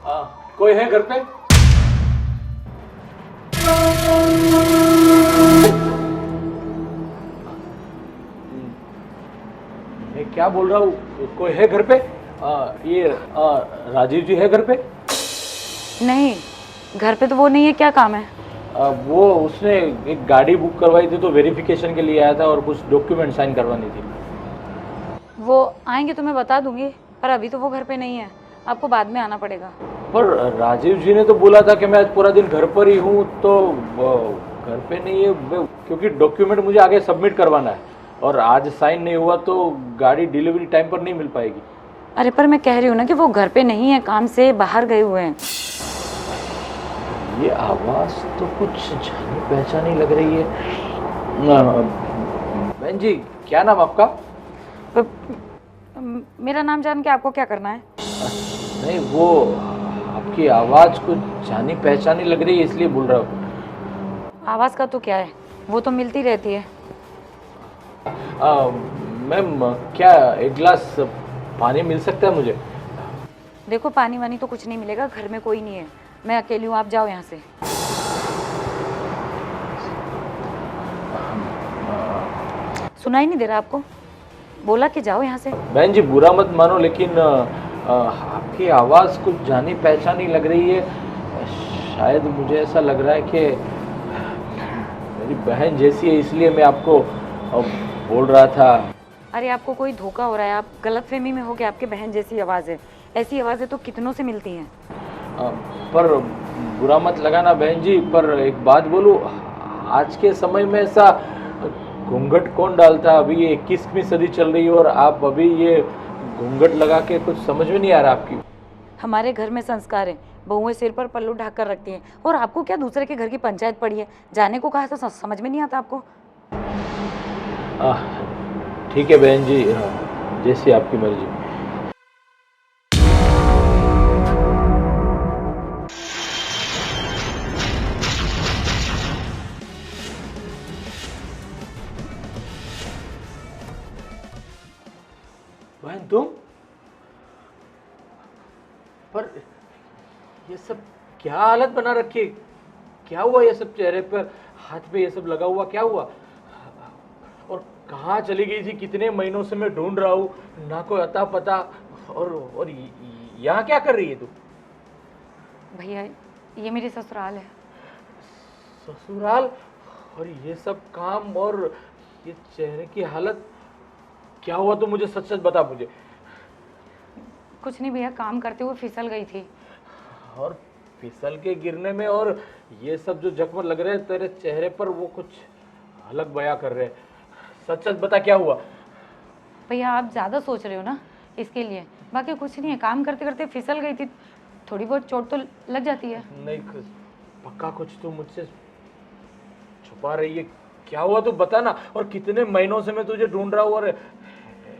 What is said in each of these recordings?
कोई है घर पे? मैं क्या बोल रहा हूँ, कोई है घर पे? ये राजीव जी है घर पे? नहीं, घर पे तो वो नहीं है। क्या काम है? वो उसने एक गाड़ी बुक करवाई थी तो वेरिफिकेशन के लिए आया था और कुछ डॉक्यूमेंट साइन करवानी थी। वो आएंगे तो मैं बता दूंगी, पर अभी तो वो घर पे नहीं है। आपको बाद में आना पड़ेगा। पर राजीव जी ने तो बोला था कि मैं आज पूरा दिन घर पर ही हूँ, तो घर पे नहीं है क्योंकि डॉक्यूमेंट मुझे आगे सबमिट करवाना है और आज साइन नहीं हुआ तो गाड़ी डिलीवरी टाइम पर नहीं मिल पाएगी। अरे पर मैं कह रही हूँ ना कि वो घर पे नहीं है, काम से बाहर गए हुए हैं। ये आवाज़ तो कुछ जानी पहचानी लग रही है। बहन जी, क्या नाम आपका? मेरा नाम जान के आपको क्या करना है? नहीं, वो आपकी आवाज़ कुछ जानी पहचानी लग रही है इसलिए बोल रहा हूँ। आवाज़ का तो क्या है, वो तो मिलती रहती है। मैम, क्या एक गिलास पानी मिल सकता है मुझे? देखो, पानी वानी तो कुछ नहीं मिलेगा, घर में कोई नहीं है। मैं अकेली हूँ, आप जाओ यहाँ से। सुनाई नहीं दे रहा आपको? बोला कि जाओ यहाँ से। बहन जी, बुरा मत मानो लेकिन आपकी आवाज़ कुछ जानी पहचानी लग रही है। शायद मुझे ऐसा लग रहा है कि मेरी बहन जैसी है, इसलिए मैं आपको बोल रहा था। अरे आपको कोई धोखा हो रहा है, आप गलतफहमी में हो कि आपके बहन जैसी आवाज़ है। ऐसी आवाज़ें तो कितनों से मिलती हैं। पर बुरा मत लगाना बहन जी, पर एक बात बोलूं, आज के समय में ऐसा घूंघट कौन डालता है? अभी ये 21वीं सदी चल रही है और आप अभी ये घूंघट लगा के कुछ समझ में नहीं आ रहा आपकी। हमारे घर में संस्कार है, बहुएं सिर पर पल्लू ढक कर रखती हैं। और आपको क्या दूसरे के घर की पंचायत पड़ी है? जाने को कहा तो समझ में नहीं आता आपको। ठीक है बहन जी, जैसी आपकी मर्जी। बहन तुम? पर ये सब क्या हालत बना रखी है? क्या हुआ ये सब चेहरे पर, हाथ पे ये सब लगा हुआ क्या हुआ? और कहाँ चली गई थी? कितने महीनों से मैं ढूंढ रहा हूँ, ना कोई अता पता। और यहाँ क्या कर रही है तू? भैया, ये मेरी ससुराल है। ससुराल? और ये सब काम और ये चेहरे की हालत, क्या हुआ? तो मुझे सच सच बता मुझे। कुछ नहीं भैया, काम करते हुए फिसल गई थी। और फिसल के गिरने में और ये सब जो जख्म लग रहे हैं तेरे चेहरे पर, वो कुछ अलग बयां कर रहे हैं। सच सच बता क्या हुआ? भैया आप ज़्यादा सोच रहे हो ना, इसके लिए। बाकी कुछ नहीं है, काम करते करते फिसल गई थी। थोड़ी बहुत चोट तो लग जाती है। नहीं, पक्का कुछ तू मुझसे छुपा रही है। क्या हुआ तू बता ना। और कितने महीनों से मैं तुझे ढूंढ रहा हूँ और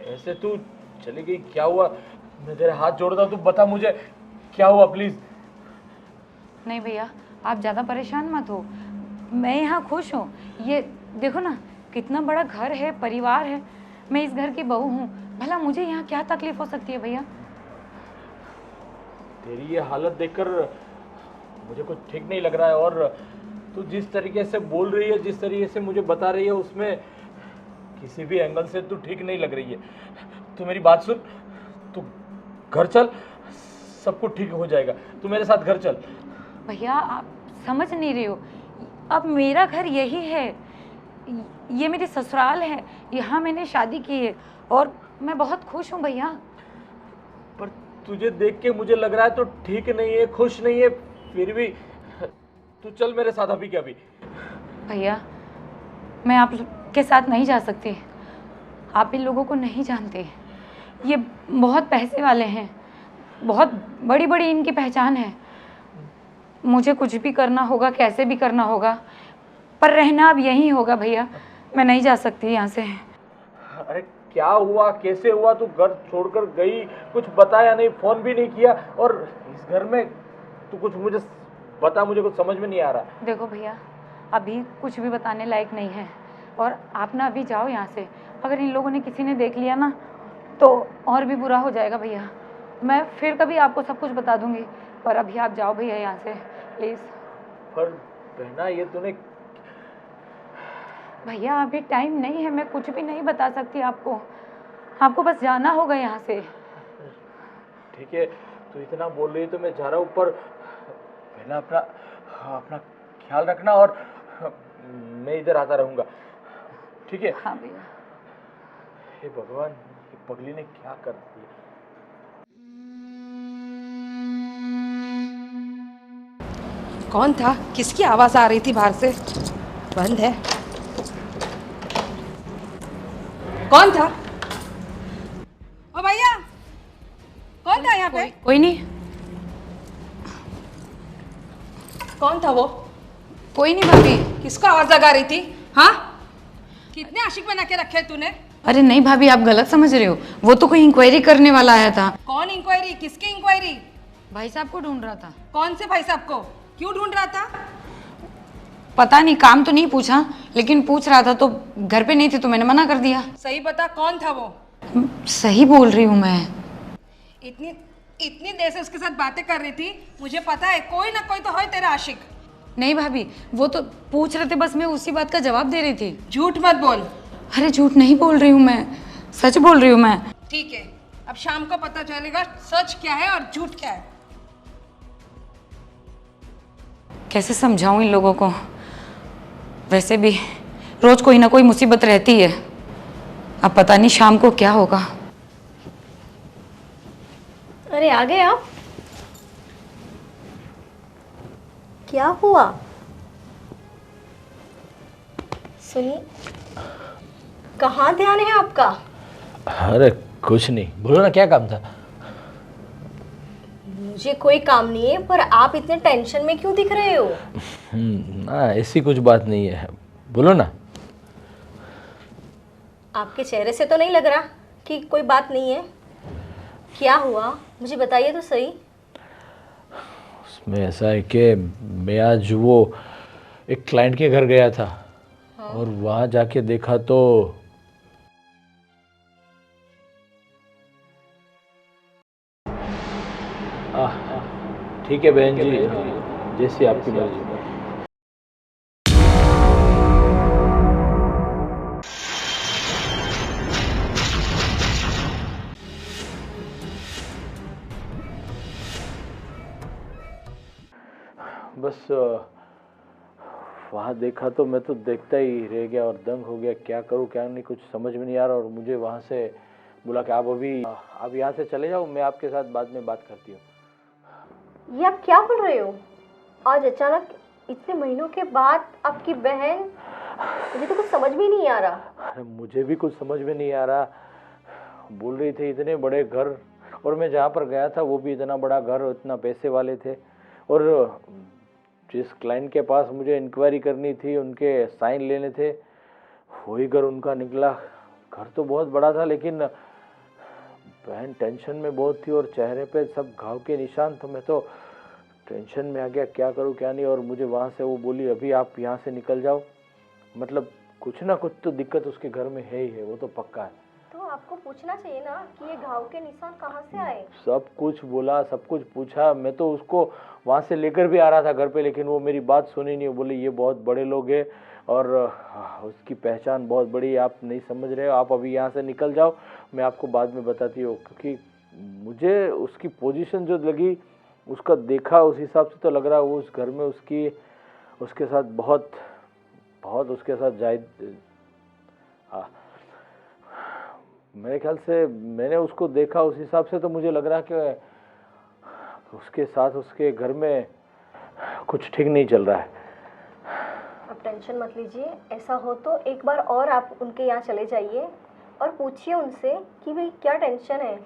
ऐसे तू चली गई, क्या हुआ? मैं तेरे हाथ जोड़ता हूँ, तू बता मुझे क्या हुआ प्लीज। नहीं भैया, आप ज़्यादा परेशान मत हो। मैं यहाँ खुश हूँ। ये देखो ना, कितना बड़ा घर है, परिवार है। मैं इस घर की बहू हूँ। भला मुझे यहाँ क्या तकलीफ हो सकती है भैया? तेरी ये हालत देखकर मुझे कुछ ठीक नहीं लग रहा है। और तू जिस तरीके से बोल रही है, जिस तरीके से मुझे बता रही है, उसमें किसी भी एंगल से तू ठीक नहीं लग रही है। तू मेरी बात सुन, तू घर चल, सब कुछ ठीक हो जाएगा। तू मेरे साथ घर चल। भैया आप समझ नहीं रहे हो। अब मेरा घर यही है, ये मेरी ससुराल है। यहाँ मैंने शादी की है और मैं बहुत खुश हूँ भैया। पर तुझे देख के मुझे लग रहा है तो ठीक नहीं है, खुश नहीं है। फिर भी तू चल मेरे साथ अभी के अभी। भैया मैं आपके साथ नहीं जा सकती। आप इन लोगों को नहीं जानते। ये बहुत पैसे वाले हैं, बहुत बड़ी बड़ी इनकी पहचान है। मुझे कुछ भी करना होगा, कैसे भी करना होगा, पर रहना अब यहीं होगा भैया। मैं नहीं जा सकती यहाँ से। अरे क्या हुआ, कैसे हुआ? तू घर छोड़कर गई, कुछ बताया नहीं, फोन भी नहीं किया। और इस घर में तू कुछ मुझे बता, मुझे कुछ समझ में नहीं आ रहा। देखो भैया, अभी कुछ भी बताने लायक नहीं है। और आप ना अभी जाओ यहाँ से। अगर इन लोगों ने किसी ने देख लिया ना तो और भी बुरा हो जाएगा भैया। मैं फिर कभी आपको सब कुछ बता दूंगी, पर अभी आप जाओ भैया यहाँ से प्लीज़। पर बहना ये तूने भैया अभी टाइम नहीं है, मैं कुछ भी नहीं बता सकती आपको। आपको बस जाना होगा यहाँ से। ठीक है, तू इतना बोल रही है तो मैं जा रहा हूँ, पर पहला अपना अपना ख्याल रखना और मैं इधर आता रहूँगा, ठीक है? हाँ भैया। हे भगवान, ये पगली ने क्या कर दिया? कौन था? किसकी आवाज आ रही थी बाहर से? बंद है। कौन था? ओ भैया, कौन था यहाँ पे? कोई नहीं, कौन था वो? कोई नहीं भाभी। किसको आवाज लगा रही थी? हाँ, कितने आशिक बना के रखे तूने? अरे नहीं भाभी, आप गलत समझ रहे हो। वो तो कोई इंक्वायरी करने वाला आया था। कौन इंक्वायरी? किसकी इंक्वायरी? भाई साहब को ढूंढ रहा था। कौन से भाई साहब को? क्यों ढूंढ रहा था? पता नहीं, काम तो नहीं पूछा, लेकिन पूछ रहा था तो घर पे नहीं थे तो मैंने मना कर दिया। सही बता, कौन था वो? सही बोल रही हूँ मैं। इतनी इतनी देर से उसके साथ बातें कर रही थी, मुझे पता है कोई ना कोई तो है तेरा आशिक। नहीं भाभी, वो तो पूछ रहे थे, बस मैं उसी बात का जवाब दे रही थी। झूठ मत बोल। अरे झूठ नहीं बोल रही हूँ मैं, सच बोल रही हूँ मैं। ठीक है, अब शाम को पता चलेगा सच क्या है और झूठ क्या है। कैसे समझाऊं इन लोगों को? वैसे भी रोज कोई ना कोई मुसीबत रहती है। अब पता नहीं शाम को क्या होगा। अरे आ गए आप? क्या हुआ? सुनिए, कहाँ ध्यान है आपका? अरे कुछ नहीं, बोलो ना क्या काम था? मुझे कोई काम नहीं है, पर आप इतने टेंशन में क्यों दिख रहे हो? ना ऐसी कुछ बात नहीं है, बोलो ना। आपके चेहरे से तो नहीं लग रहा कि कोई बात नहीं है। क्या हुआ, मुझे बताइए तो सही। उसमें ऐसा है कि मैं आज वो एक क्लाइंट के घर गया था। हाँ। और वहाँ जाके देखा तो ठीक है बहन जी, जैसी आपकी मर्जी। बस वहाँ देखा तो मैं तो देखता ही रह गया और दंग हो गया। क्या करूँ क्या नहीं कुछ समझ में नहीं आ रहा। और मुझे वहाँ से बोला कि आप यहाँ से चले जाओ, मैं आपके साथ बाद में बात करती हूँ। ये आप क्या बोल रहे हो? आज अचानक इतने महीनों के बाद आपकी बहन, मुझे तो कुछ समझ में नहीं आ रहा। अरे मुझे भी कुछ समझ में नहीं आ रहा। बोल रही थी इतने बड़े घर, और मैं जहाँ पर गया था वो भी इतना बड़ा घर और इतना पैसे वाले थे। और जिस क्लाइंट के पास मुझे इंक्वायरी करनी थी, उनके साइन लेने थे, वही घर उनका निकला। घर तो बहुत बड़ा था, लेकिन बहन टेंशन में बहुत थी और चेहरे पे सब घाव के निशान। तो मैं तो टेंशन में आ गया, क्या करूं क्या नहीं। और मुझे वहाँ से वो बोली अभी आप यहाँ से निकल जाओ, मतलब कुछ ना कुछ तो दिक्कत उसके घर में है ही है, वो तो पक्का है। तो आपको पूछना चाहिए ना कि ये घाव के निशान कहाँ से आए? सब कुछ बोला, सब कुछ पूछा। मैं तो उसको वहाँ से लेकर भी आ रहा था घर पे, लेकिन वो मेरी बात सुनी नहीं। वो बोले ये बहुत बड़े लोग हैं और उसकी पहचान बहुत बड़ी है, आप नहीं समझ रहे हो, आप अभी यहाँ से निकल जाओ, मैं आपको बाद में बताती हूँ। क्योंकि मुझे उसकी पोजीशन जो लगी, उसका देखा, उस हिसाब से तो लग रहा है वो उस घर में उसके साथ बहुत बहुत उसके साथ जायद। मेरे ख्याल से मैंने उसको देखा, उस हिसाब से तो मुझे लग रहा कि उसके साथ उसके घर में कुछ ठीक नहीं चल रहा है। आप टेंशन मत लीजिए। ऐसा हो तो एक बार और आप उनके यहाँ चले जाइए और पूछिए उनसे कि भाई क्या टेंशन है।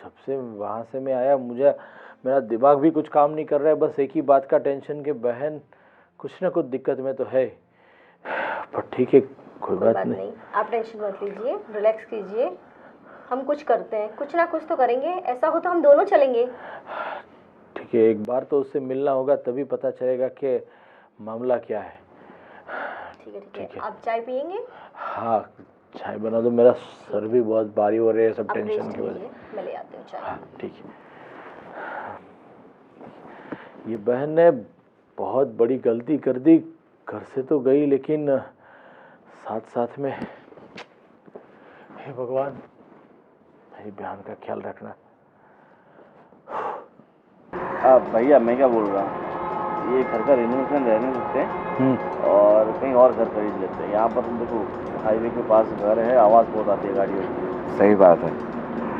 जब से वहाँ से मैं आया, मेरा दिमाग भी कुछ काम नहीं कर रहा है। बस एक ही बात का टेंशन कि बहन कुछ ना कुछ दिक्कत में तो है। पर ठीक है, कोई बात नहीं। आप टेंशन मत लीजिए, रिलैक्स कीजिए। हम कुछ करते हैं, कुछ ना कुछ तो करेंगे। ऐसा हो तो हम दोनों चलेंगे। ठीक है, एक बार तो उससे मिलना होगा, तभी पता चलेगा कि मामला क्या है। ठीक है। आप चाय पियेंगे? हाँ, चाय बना दो, मेरा सर भी बहुत भारी हो रहा है सब टेंशन की वजह से। मैं ले आती हूँ चाय। ठीक है। ये बहन ने बहुत बड़ी गलती कर दी, घर से तो गई लेकिन साथ साथ में, हे भगवान मेरी बहन का ख्याल रखना। भैया मैं क्या बोल रहा हूँ, ये घर का रिनोवेशन रहने देते हैं और कहीं और घर खरीद लेते हैं। यहाँ पर तुम देखो हाईवे के पास घर है, आवाज़ बहुत आती है गाड़ियों की। सही बात है।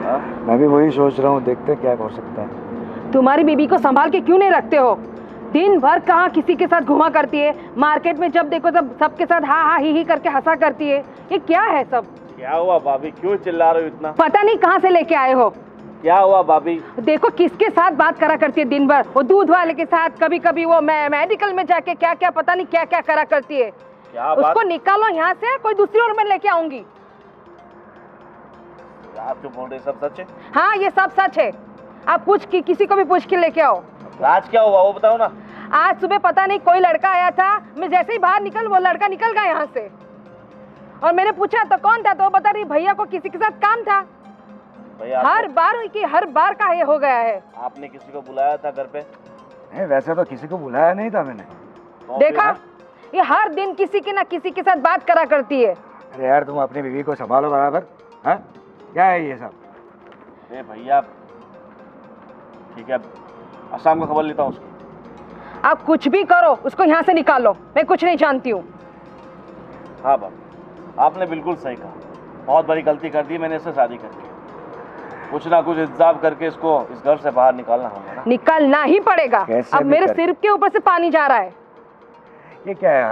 हाँ मैं भी वही सोच रहा हूँ, देखते क्या हो सकता है। तुम्हारी बीबी को संभाल के क्यों नहीं रखते हो? दिन भर कहाँ किसी के साथ घुमा करती है, मार्केट में जब देखो तब सबके साथ हा हा ही करके हंसा करती है। ये क्या है सब? क्या हुआ भाभी, क्यों चिल्ला रहे हो इतना? पता नहीं कहाँ से लेके आए हो। क्या हुआ भाभी? देखो किसके साथ बात करा करती है दिन भर, वो दूध वाले के साथ, कभी कभी वो मेडिकल में जाके क्या क्या पता नहीं क्या क्या करा करती है। क्या बात? उसको निकालो यहाँ से, कोई दूसरी और मैं लेके आऊंगी। आप जो बोल रहे सब सच है? हाँ ये सब सच है। आप किसी को भी पूछ के लेके आओ। आज क्या हुआ वो बताओ ना। आज सुबह पता नहीं कोई लड़का आया था, मैं जैसे ही बाहर निकल वो लड़का निकल गया यहाँ से, और मैंने पूछा तो कौन था, तो वो बता रही भैया को किसी के साथ काम था। भैया हर बार का ये हो गया है। आपने किसी को बुलाया था घर पे? नहीं, वैसे तो किसी को बुलाया नहीं था मैंने। तो देखा, फिर? ये हर दिन किसी के ना किसी के साथ बात करा करती है। अरे यार तुम अपनी बीवी को संभालो बराबर। हाँ क्या है ये सब? अरे भैया ठीक है, शाम को खबर लेता हूँ उसकी। आप कुछ भी करो, उसको यहाँ से निकालो, मैं कुछ नहीं जानती हूँ। हाँ बाबा, आपने बिल्कुल सही कहा, बहुत बड़ी गलती कर दी मैंने इससे शादी करके। कुछ ना कुछ इंतजाम करके इसको इस घर से बाहर निकालना होगा ना। निकालना ही पड़ेगा। कैसे अब भी मेरे कर। सिर के ऊपर से पानी जा रहा है। ये क्या है?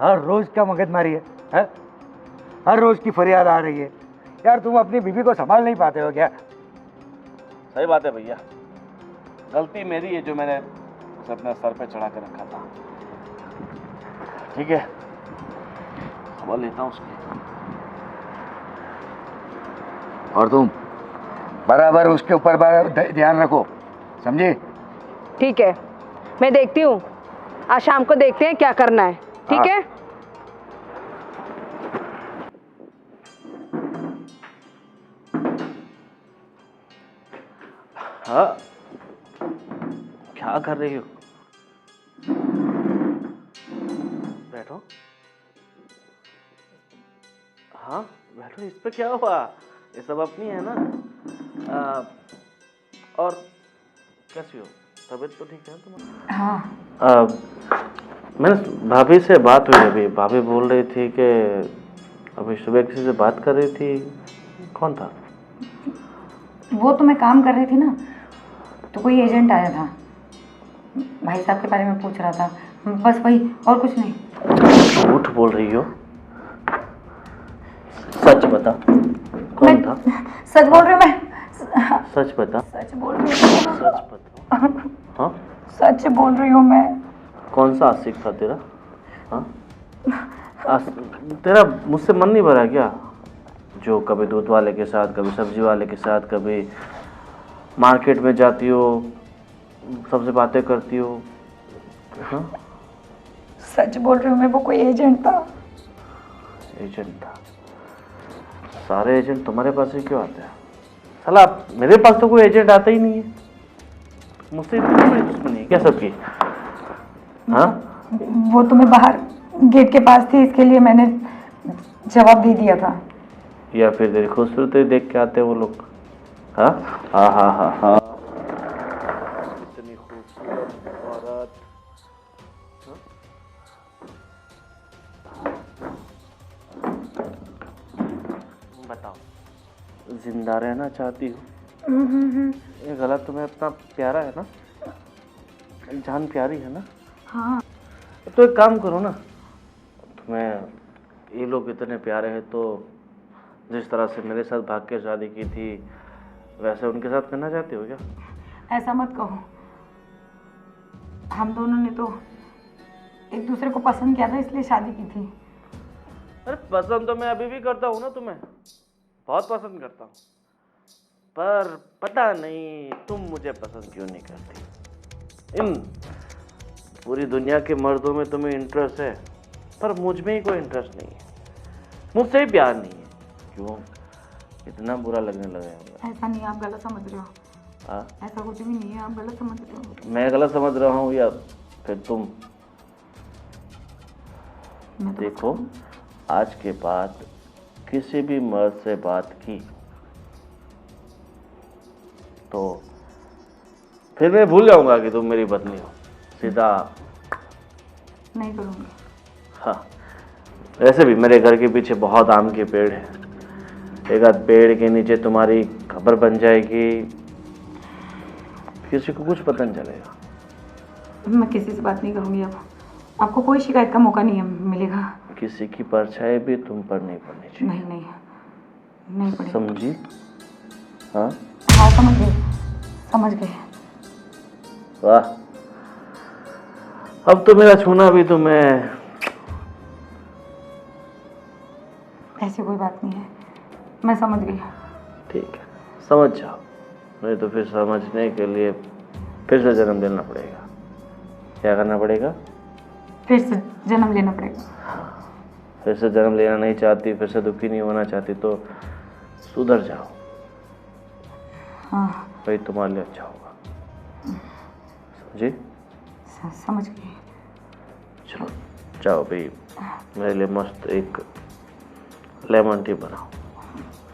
हर रोज का मगजमारी है, है? हर रोज की फरियाद आ रही है। यार तुम अपनी बीवी को संभाल नहीं पाते हो क्या? सही बात है भैया, गलती मेरी है जो मैंने उसे अपने सर पे चढ़ा के रखा था। ठीक है, खबर लेता हूँ उसकी। और तुम बराबर उसके ऊपर ध्यान रखो, समझे? ठीक है, मैं देखती हूँ, आज शाम को देखते हैं क्या करना है। ठीक हाँ। है। हाँ क्या कर रही हो? बैठो। हाँ बैठो, इस पे क्या हुआ? ये सब अपनी है ना। और कैसी हो, तबीयत तो ठीक है तुम्हारी? हाँ। मैंने भाभी से बात हुई अभी, भाभी बोल रही थी कि अभी सुबह किसी से बात कर रही थी। कौन था? वो तो मैं काम कर रही थी ना, तो कोई एजेंट आया था, भाई साहब के बारे में पूछ रहा था, बस वही, और कुछ नहीं। झूठ बोल रही हो, सच बता कौन था? सच बोल रही हूँ मैं। सच बता। सच बोल रही हूँ। सच बता। हाँ सच बोल रही हूँ मैं। कौन सा आशिक था तेरा? हाँ तेरा मुझसे मन नहीं भरा क्या? जो कभी दूध वाले के साथ, कभी सब्जी वाले के साथ, कभी मार्केट में जाती हो, सबसे बातें करती हो। हाँ सच बोल रही हूँ मैं, वो कोई एजेंट था। एजेंट था? सारे एजेंट तुम्हारे पास ही क्यों आते हैं? साला मेरे पास तो कोई एजेंट आता ही नहीं है। मुझसे इतनी बड़ी दुश्मनी है क्या सबकी? हाँ वो तुम्हें बाहर गेट के पास थी, इसके लिए मैंने जवाब दे दिया था। या फिर तेरी खूबसूरती देख के आते हैं वो लोग? हाँ हाँ हाँ हाँ हाँ, इतनी खूबसूरत औरत। बताओ, जिंदा रहना चाहती हो? ये गला तुम्हें इतना प्यारा है ना, जान प्यारी है ना? हाँ। तो एक काम करो ना, तुम्हें ये लोग इतने प्यारे हैं तो जिस तरह से मेरे साथ भाग के शादी की थी वैसे उनके साथ करना चाहते हो क्या? ऐसा मत कहो, हम दोनों ने तो एक दूसरे को पसंद किया था इसलिए शादी की थी। अरे पसंद तो मैं अभी भी करता हूँ ना, तुम्हें बहुत पसंद करता हूँ, पर पता नहीं तुम मुझे पसंद क्यों नहीं करती। इन पूरी दुनिया के मर्दों में तुम्हें इंटरेस्ट है, पर मुझ में ही कोई इंटरेस्ट नहीं है, मुझसे ही प्यार नहीं है। क्यों? इतना बुरा लगने लगा है मुझे। ऐसा नहीं है, आप गलत समझ रहे हो। हाँ, ऐसा कुछ भी नहीं है, आप गलत समझ रहे हो। मैं गलत समझ रहा हूँ या फिर तुम? मैं तो देखो, आज के बाद किसी भी मर्द से बात की तो फिर मैं भूल जाऊंगा कि तुम मेरी पत्नी हो, सीधा। नहीं करूँगी। हाँ, वैसे भी मेरे घर के पीछे बहुत आम के पेड़ हैं, एक आध पेड़ के नीचे तुम्हारी खबर बन जाएगी, किसी को कुछ पता नहीं चलेगा। मैं किसी से बात नहीं करूँगी अब। आपको कोई शिकायत का मौका नहीं मिलेगा। किसी की परछाई भी तुम पर नहीं पड़नी चाहिए। नहीं नहीं, नहीं पड़ेगा। समझी? हाँ हाँ, समझ गए, समझ गए। वाह, अब तो मेरा छूना भी तुम्हें। ऐसी कोई बात नहीं है, मैं समझ गई। ठीक है, समझ जाओ, नहीं तो फिर समझने के लिए फिर से जन्म लेना पड़ेगा। क्या करना पड़ेगा? फिर से जन्म लेना पड़ेगा। फिर से जन्म लेना नहीं चाहती, फिर से दुखी नहीं होना चाहती तो सुधर जाओ। हाँ, भाई तुम्हारे लिए अच्छा होगा। समझी? समझ गई। चलो जाओ भाई, मेरे लिए मस्त एक लेमन टी बनाओ।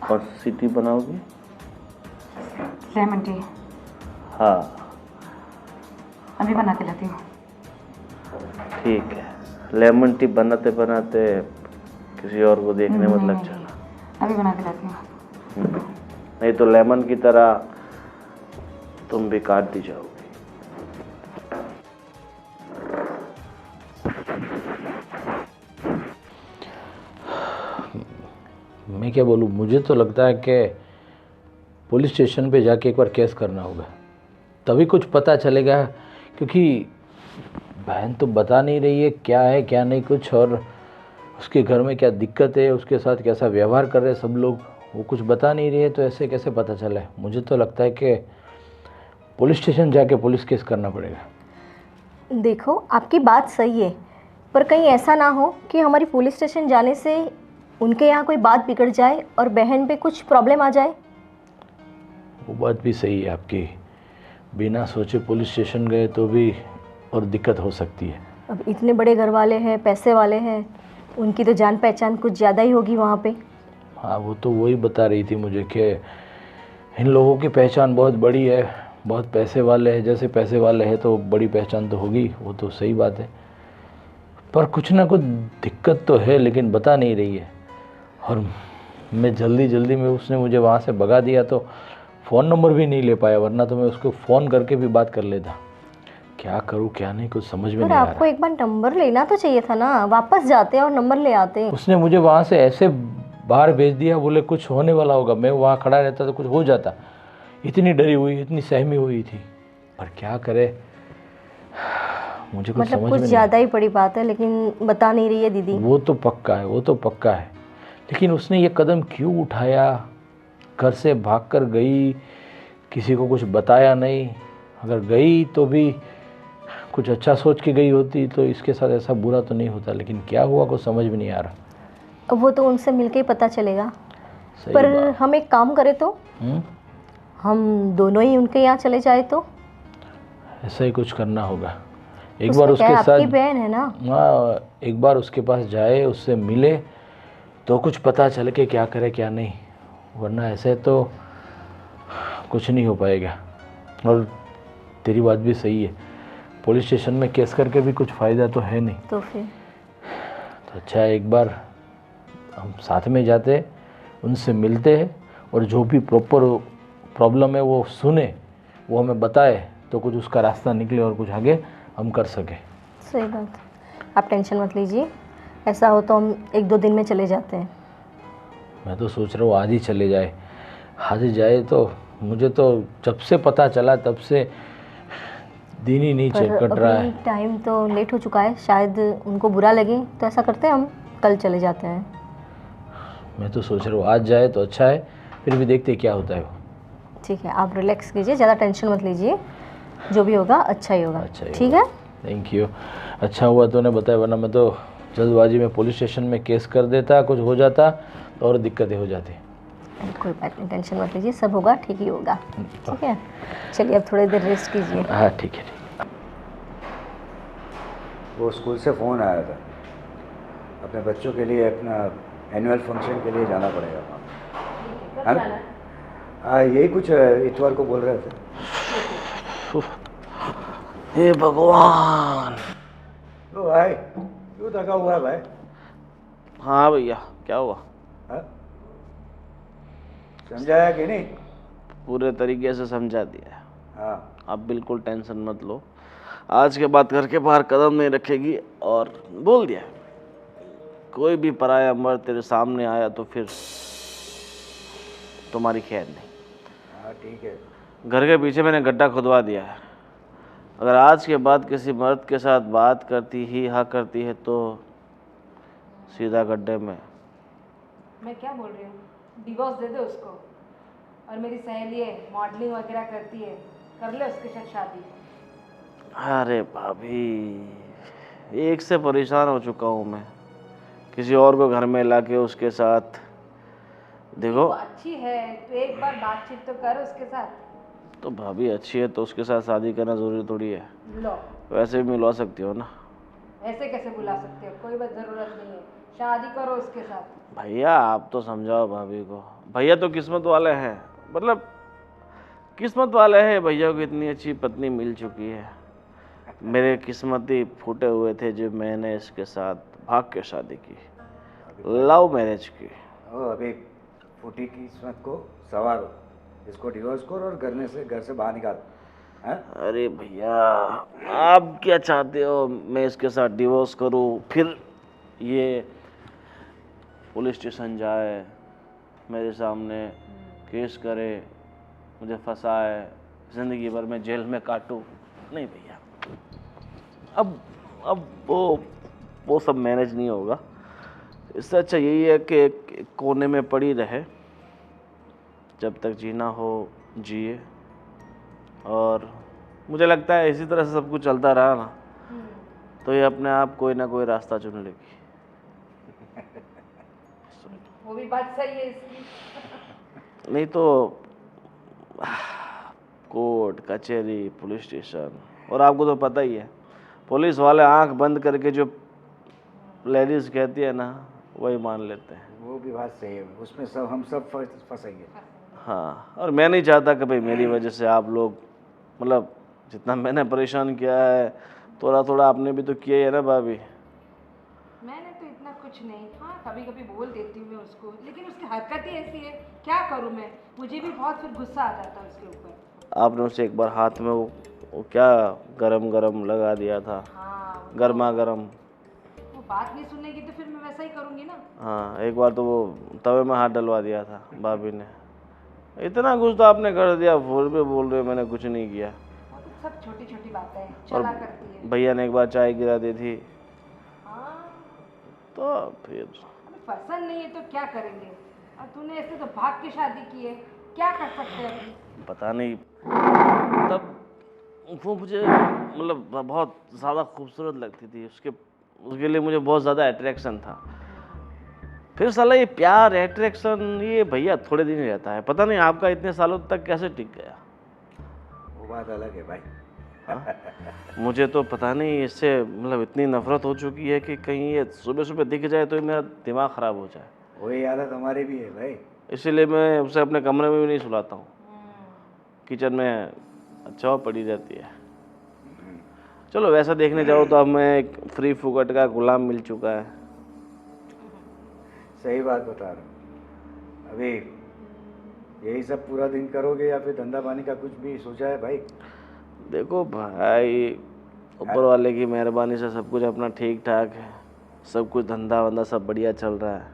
कौन सी टी बनाओगी? Lemon tea? हाँ अभी बना के लाती हूँ। ठीक है, लेमन टी बनाते बनाते किसी और को देखने मत लग जाना। अभी बना के लाती हूँ। नहीं तो लेमन की तरह तुम भी काट दी जाओगी। मैं क्या बोलूँ, मुझे तो लगता है कि पुलिस स्टेशन पे जाके एक बार केस करना होगा, तभी कुछ पता चलेगा। क्योंकि बहन तो बता नहीं रही है क्या है क्या नहीं कुछ, और उसके घर में क्या दिक्कत है, उसके साथ कैसा व्यवहार कर रहे हैं सब लोग, वो कुछ बता नहीं रही है। तो ऐसे कैसे पता चले? मुझे तो लगता है कि पुलिस स्टेशन जाके पुलिस केस करना पड़ेगा। देखो, आपकी बात सही है, पर कहीं ऐसा ना हो कि हमारी पुलिस स्टेशन जाने से उनके यहाँ कोई बात बिगड़ जाए और बहन पे कुछ प्रॉब्लम आ जाए। वो बात भी सही है आपकी, बिना सोचे पुलिस स्टेशन गए तो भी और दिक्कत हो सकती है। अब इतने बड़े घर वाले हैं, पैसे वाले हैं, उनकी तो जान पहचान कुछ ज़्यादा ही होगी वहाँ पे। हाँ, वो तो वही बता रही थी मुझे कि इन लोगों की पहचान बहुत बड़ी है, बहुत पैसे वाले हैं। जैसे पैसे वाले हैं तो बड़ी पहचान तो होगी, वो तो सही बात है, पर कुछ ना कुछ दिक्कत तो है, लेकिन बता नहीं रही है। और मैं जल्दी में, उसने मुझे वहाँ से भगा दिया तो फ़ोन नंबर भी नहीं ले पाया, वरना तो मैं उसको फ़ोन करके भी बात कर लेता। क्या करूँ क्या नहीं, कुछ समझ में पर नहीं आ आपको रहा। एक बार नंबर लेना तो चाहिए था ना, वापस जाते और नंबर ले आते। उसने मुझे वहाँ से ऐसे बाहर भेज दिया, बोले कुछ होने वाला होगा। मैं वहाँ खड़ा रहता तो कुछ हो जाता। इतनी डरी हुई, इतनी सहमी हुई थी, पर क्या करे, मुझे कुछ मतलब समझ कुछ में ज़्यादा ही बड़ी बात है, लेकिन बता नहीं रही है दीदी। वो तो पक्का है, वो तो पक्का है, लेकिन उसने ये कदम क्यों उठाया? घर से भागकर गई, किसी को कुछ बताया नहीं। अगर गई तो भी कुछ अच्छा सोच के गई होती तो इसके साथ ऐसा बुरा तो नहीं होता, लेकिन क्या हुआ कुछ समझ में नहीं आ रहा। अब वो तो उनसे मिलके ही पता चलेगा। सही पर बात। हम एक काम करें तो, हम दोनों ही उनके यहाँ चले जाए तो। ऐसा ही कुछ करना होगा। एक उसमें बार क्या है, उसके आपकी साथ, बहन है ना। हाँ, एक बार उसके पास जाए, उससे मिले तो कुछ पता चले कि क्या करे क्या नहीं, वरना ऐसे तो कुछ नहीं हो पाएगा। और तेरी बात भी सही है, पुलिस स्टेशन में केस करके भी कुछ फ़ायदा तो है नहीं। तो फिर तो अच्छा है, एक बार हम साथ में जाते, उनसे मिलते हैं, और जो भी प्रॉपर प्रॉब्लम है वो सुने, वो हमें बताए, तो कुछ उसका रास्ता निकले और कुछ आगे हम कर सकें। सही बात। आप टेंशन मत लीजिए, ऐसा हो तो हम 1-2 दिन में चले जाते हैं। मैं तो सोच रहा हूँ आज ही चले जाए, आज ही जाए। तो मुझे तो जब से पता चला तब से दिन ही नहीं कट रहा है। टाइम तो लेट हो चुका है, शायद उनको बुरा लगे, तो ऐसा करते हैं हम कल चले जाते हैं। मैं तो सोच रहा हूँ आज जाए तो अच्छा है, फिर भी देखते क्या होता है वो। ठीक है, आप रिलैक्स कीजिए, ज़्यादा टेंशन मत लीजिए, जो भी होगा अच्छा ही होगा। अच्छा ही ठीक है। थैंक यू, अच्छा हुआ तूने बताया, वरना मैं तो जल्दबाजी में पुलिस स्टेशन में केस कर देता, कुछ हो जाता तो और दिक्कतें हो जाती। कोई बात नहीं, टेंशन मत लीजिए, सब होगा, ठीक ही होगा। ठीक है, चलिए अब थोड़ी देर रेस्ट कीजिए। हाँ ठीक है, ठीक। वो स्कूल से फ़ोन आया था, अपने बच्चों के लिए अपना एनुअल फंक्शन के लिए जाना पड़ेगा वहाँ। है ना? हाँ, यही कुछ इतवार को बोल रहे थे। हे भगवान। तो भाई क्यों थका हुआ है भाई? हाँ भैया, क्या हुआ? हाँ? समझाया कि नहीं? पूरे तरीके से समझा दिया है। हाँ। आप बिल्कुल टेंशन मत लो, आज के बाद घर के बाहर कदम नहीं रखेगी। और बोल दिया, कोई भी पराया मर्द तेरे सामने आया तो फिर तुम्हारी खैर नहीं। हाँ ठीक है। घर के पीछे मैंने गड्ढा खुदवा दिया है, अगर आज के बाद किसी मर्द के साथ बात करती है तो सीधा गड्ढे में। मैं क्या बोल रही हूँ, डिवोर्स दे दे उसको। और मेरी सहेली है, मॉडलिंग वगैरह करती है, कर ले उसके साथ शादी। अरे भाभी, एक से परेशान हो चुका हूँ मैं, किसी और को घर में लाके उसके साथ। देखो वो अच्छी है तो एक बार बातचीत तो कर उसके साथ। तो भाभी अच्छी है तो उसके साथ शादी करना ज़रूरी थोड़ी है। लो, वैसे भी मिलवा सकती हो ना। ऐसे कैसे बुला सकते हो, कोई बात ज़रूरत नहीं है, शादी करो उसके साथ। भैया आप तो समझाओ भाभी को, भैया तो किस्मत वाले हैं, मतलब किस्मत वाले हैं, भैया को इतनी अच्छी पत्नी मिल चुकी है। मेरे किस्मत ही फूटे हुए थे जब मैंने इसके साथ भाग के शादी की, लव मैरिज की। ओ अभी फूटी किस्मत को सवारो, इसको डिवोर्स करो और घर से बाहर निकाल। हैं? अरे भैया आप क्या चाहते हो, मैं इसके साथ डिवोर्स करूं, फिर ये पुलिस स्टेशन जाए, मेरे सामने केस करे, मुझे फंसाए, ज़िंदगी भर में जेल में काटूं? नहीं भैया, अब वो सब मैनेज नहीं होगा। इससे अच्छा यही है कि एक कोने में पड़ी रहे, जब तक जीना हो जिए। और मुझे लगता है इसी तरह से सब कुछ चलता रहा ना तो ये अपने आप कोई ना कोई रास्ता चुन लेगी। वो भी बात सही है इसकी। नहीं तो कोर्ट कचहरी पुलिस स्टेशन, और आपको तो पता ही है पुलिस वाले आंख बंद करके जो लेडीज कहती है ना वही मान लेते हैं। वो भी बात सही है, उसमें सब हम सब फंसेंगे। हाँ, और मैं नहीं चाहता कि भाई मेरी वजह से आप लोग, मतलब जितना मैंने परेशान किया है थोड़ा थोड़ा आपने भी तो किया ही है ना भाभी। मैंने तो इतना कुछ नहीं, हाँ कभी कभी बोल देती हूँ मैं उसको, लेकिन उसकी हरकत ही ऐसी है, क्या करूँ मैं, मुझे भी बहुत फिर गुस्सा आ जाता है उसके ऊपर। आपने उसे एक बार हाथ में वो क्या गरम गरम लगा दिया था, हाँ गर्मा गर्म। वो बात नहीं सुनेगी तो फिर मैं वैसा ही करूँगी ना। हाँ, एक बार तो वो तवे में हाथ डलवा दिया था भाभी ने। इतना कुछ तो आपने कर दिया, फिर भी बोल रहे हो मैंने कुछ नहीं किया। वो तो सब छोटी छोटी बातें हैं, और चला करती है। भैया ने एक बार चाय गिरा दी थी हाँ, तो फिर अभी पसंद नहीं है तो क्या करेंगे, और तूने ऐसे तो भाग के शादी की है, क्या कर सकते हैं अभी। पता नहीं, तब वो मुझे मतलब बहुत ज़्यादा खूबसूरत लगती थी, उसके लिए मुझे बहुत ज़्यादा अट्रैक्शन था। फिर साला ये प्यार अट्रैक्शन ये भैया थोड़े दिन ही रहता है, पता नहीं आपका इतने सालों तक कैसे टिक गया। वो बात अलग है भाई। मुझे तो पता नहीं इससे मतलब इतनी नफरत हो चुकी है कि कहीं ये सुबह सुबह दिख जाए तो मेरा दिमाग ख़राब हो जाए। वही आदत हमारी भी है भाई। इसीलिए मैं उसे अपने कमरे में भी नहीं सुलाता हूँ, किचन में अच्छा पड़ी रहती है। चलो वैसा देखने जाओ तो अब मैं एक फ्री फुकट का गुलाम मिल चुका है। सही बात बता रहा हूँ। अभी यही सब पूरा दिन करोगे या फिर धंधा पानी का कुछ भी सोचा है भाई? देखो भाई, ऊपर वाले की मेहरबानी से सब कुछ अपना ठीक ठाक है, सब कुछ धंधा वंधा सब बढ़िया चल रहा है।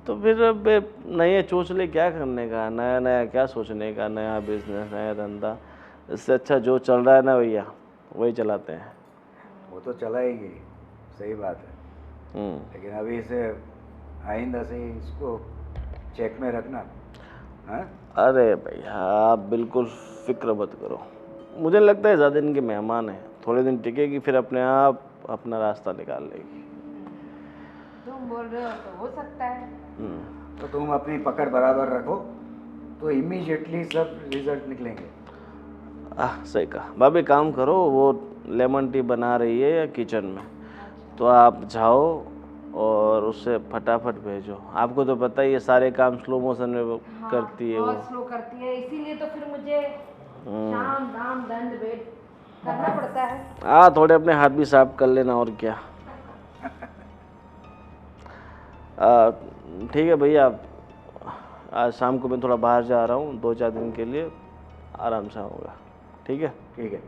तो फिर अब नए सोच ले क्या करने का, नया नया क्या सोचने का, नया बिजनेस नया धंधा। इससे अच्छा जो चल रहा है ना भैया वही चलाते हैं। वो तो चलाएगी, सही बात है, लेकिन अभी इसे आइंदा से इसको चेक में रखना। हाँ? अरे भैया आप बिल्कुल फिक्र मत करो, मुझे लगता है ज़्यादा दिन के मेहमान हैं, थोड़े दिन टिकेगी फिर अपने आप अपना रास्ता निकाल लेगी। तुम बोल रहे हो तो हो सकता है। तो तुम अपनी पकड़ बराबर रखो, तो इमीडिएटली सब रिजल्ट निकलेंगे। सही कहा। भाभी काम करो, वो लेमन टी बना रही है या किचन में, तो आप जाओ और उसे फटाफट भेजो। आपको तो पता ही है सारे काम स्लो मोशन में वो करती है वो। बहुत स्लो करती है, इसीलिए तो फिर मुझे शाम दाम दंड भेद करना पड़ता है। हाँ, थोड़े अपने हाथ भी साफ कर लेना, और क्या। ठीक है भैया, आज शाम को मैं थोड़ा बाहर जा रहा हूँ 2-4 दिन के लिए, आराम से आऊँगा। ठीक है? ठीक है।